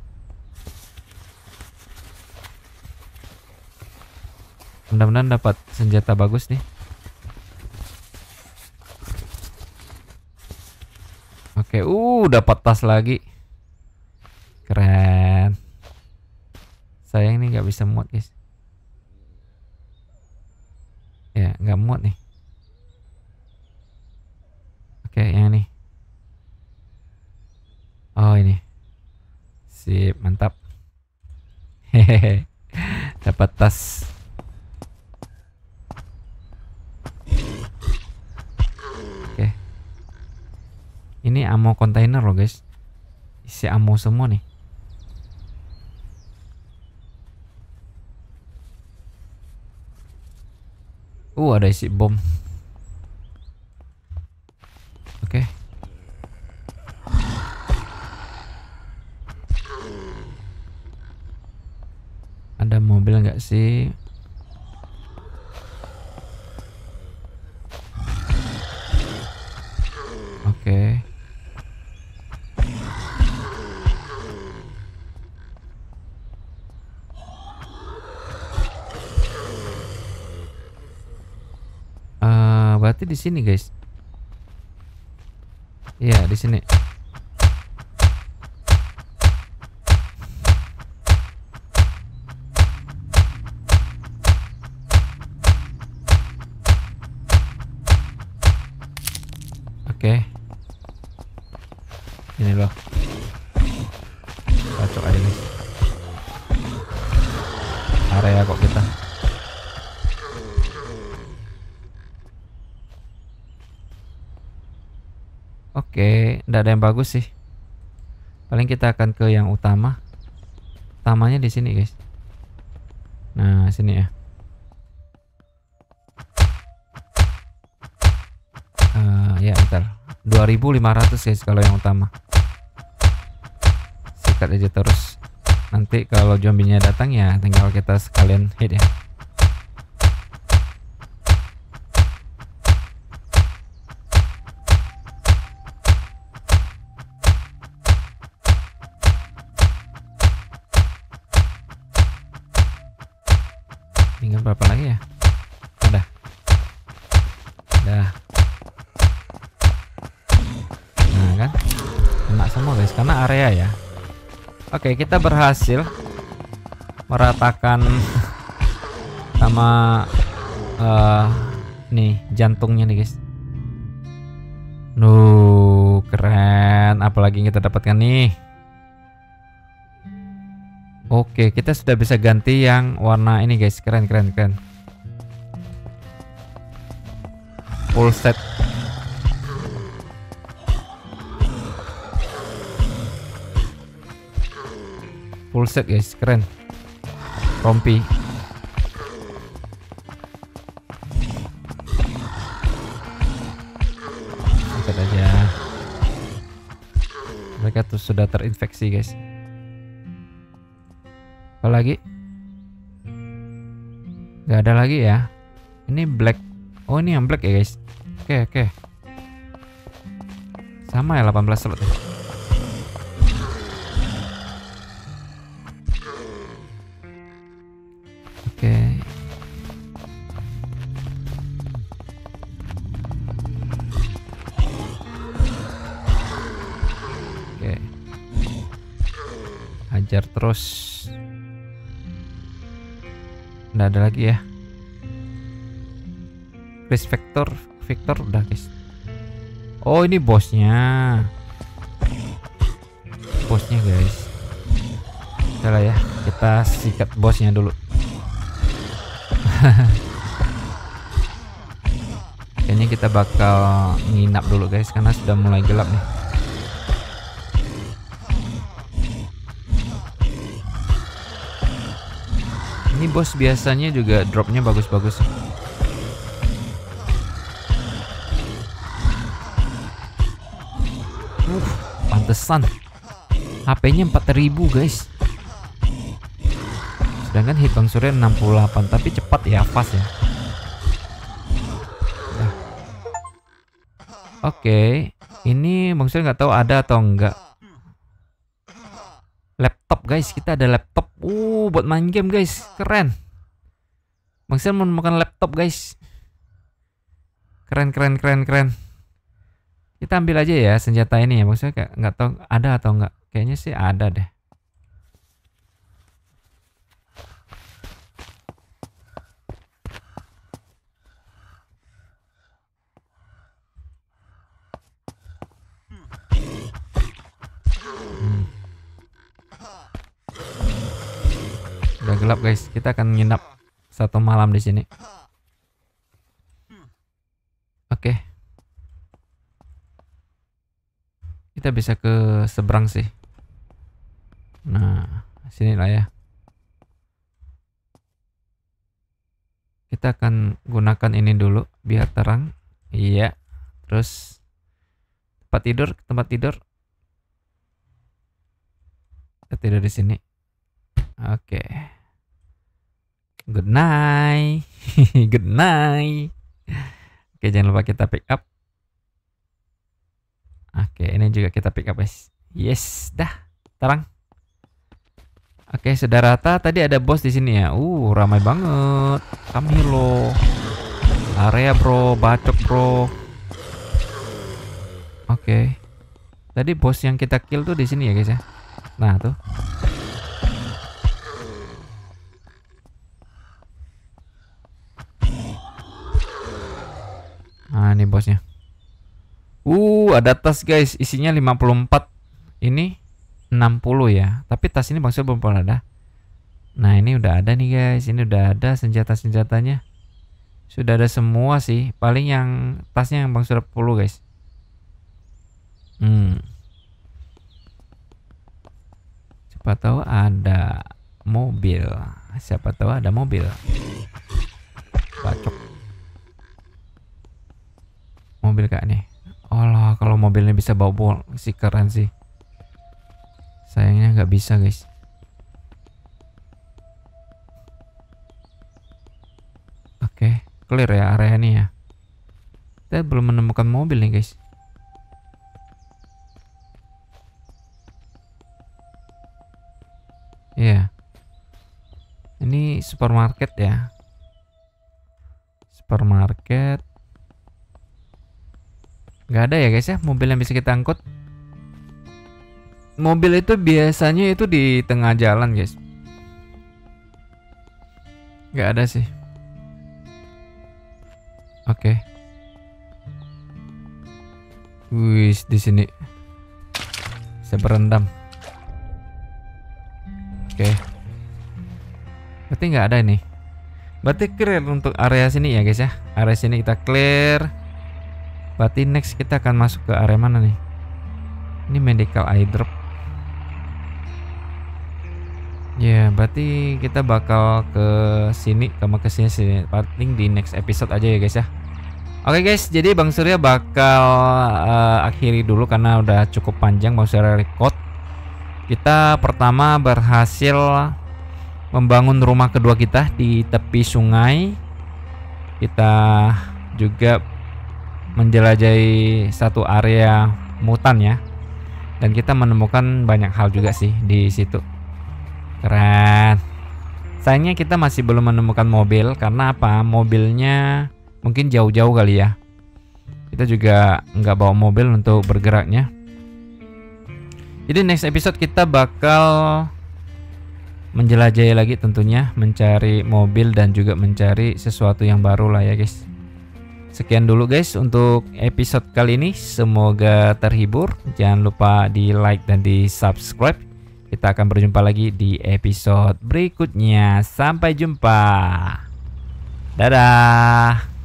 Mudah-mudahan dapat senjata bagus nih. Oke, dapat tas lagi. Keren. Sayang nih nggak bisa muat guys. Ya, nggak muat nih. Oke, yang ini. Oh, ini. Sip, mantap. Hehehe. Dapat tas. Oke. Ini ammo kontainer loh guys. Isi ammo semua nih. Ada isi bom. Oke. Ada mobil nggak sih? Oke. Berarti di sini guys. Iya, di sini. Oke. Ini loh. Bacok aja guys. Area kok kita. Oke, nggak ada yang bagus sih. Paling kita akan ke yang utama. Utamanya di sini guys. Nah, sini ya. Ya bentar. 2500 guys kalau yang utama. Sikat aja terus. Nanti kalau zombinya datang ya tinggal kita sekalian hit ya. Tinggal berapa lagi ya? Udah. Nah kan, kena semua guys karena area ya. Oke, kita berhasil meratakan sama nih jantungnya nih guys. Keren. Apalagi yang kita dapatkan nih. Oke, kita sudah bisa ganti yang warna ini guys. Keren. Full set. Full set guys, keren. Rompi. Sikat aja. mereka tuh sudah terinfeksi guys. Apalagi? Gak ada lagi ya. Ini black. Oh ini yang black ya guys. Oke. Sama ya 18 slot ya. Oke. Hajar terus. Nggak ada lagi ya. Chris Victor udah guys. Oh ini bosnya. Bosnya guys. Salah ya. Kita sikat bosnya dulu. Kayaknya kita bakal nginap dulu guys karena sudah mulai gelap nih. Ini bos biasanya juga dropnya bagus-bagus. Pantesan HP-nya 4000 guys. Sedangkan hit Bang Surya 68, tapi cepat ya, fast ya. Nah. Oke, ini Bang Surya nggak tahu ada atau enggak. Laptop guys, kita ada laptop. Buat main game guys, keren. Bang Surya menemukan laptop guys. Keren. Kita ambil aja ya senjata ini ya. Bang Surya kayak nggak tahu ada atau enggak. Kayaknya sih ada deh. Udah gelap guys, kita akan nginap 1 malam di sini. Oke. Kita bisa ke seberang sih. Nah, sini lah ya. Kita akan gunakan ini dulu biar terang. Iya. Terus tempat tidur. Kita tidur di sini. Oke. Good night. Good night. Oke, jangan lupa kita pick up. Oke, ini juga kita pick up guys. Yes, dah terang. Oke, sudah rata. Tadi ada bos di sini ya. Ramai banget. Camilo. Area bro, bacok bro. Oke. Tadi bos yang kita kill tuh di sini ya guys ya. Nah, tuh. Nah, ini bosnya. Ada tas guys, isinya 54. Ini 60 ya. Tapi tas ini Bang Surya belum pernah ada. Nah, ini udah ada nih guys. Ini udah ada senjata-senjatanya. Sudah ada semua sih. Paling yang tasnya yang Bang Surya perlu guys. Siapa tahu ada mobil. Bacok. Mobil kak nih. Allah, kalau mobilnya bisa bawa sih keren sih. Sayangnya nggak bisa guys. Oke, clear ya area ini ya. Kita belum menemukan mobil nih guys. Iya. Ini supermarket ya. Supermarket. Nggak ada ya guys ya mobil yang bisa kita angkut. Mobil itu biasanya itu di tengah jalan guys. Nggak ada sih. Oke. Wis di sini. Saya berendam. Oke. Berarti nggak ada ini. Berarti clear untuk area sini ya guys ya. Area sini kita clear. Berarti next kita akan masuk ke area mana nih? Ini medical eye drop. Ya, berarti kita bakal ke sini, ke sini paling di next episode aja ya guys ya. Oke guys, jadi Bang Surya bakal akhiri dulu karena udah cukup panjang Bang Surya record. Kita pertama berhasil membangun rumah kedua kita di tepi sungai. Kita juga menjelajahi satu area mutan ya. Dan kita menemukan banyak hal juga sih di situ. Keren. Sayangnya kita masih belum menemukan mobil karena apa? Mobilnya mungkin jauh-jauh kali ya. Kita juga nggak bawa mobil untuk bergeraknya. Jadi next episode kita bakal menjelajahi lagi tentunya, mencari mobil dan juga mencari sesuatu yang baru lah ya guys. Sekian dulu guys untuk episode kali ini. Semoga terhibur. Jangan lupa di like dan di subscribe. Kita akan berjumpa lagi di episode berikutnya. Sampai jumpa. Dadah.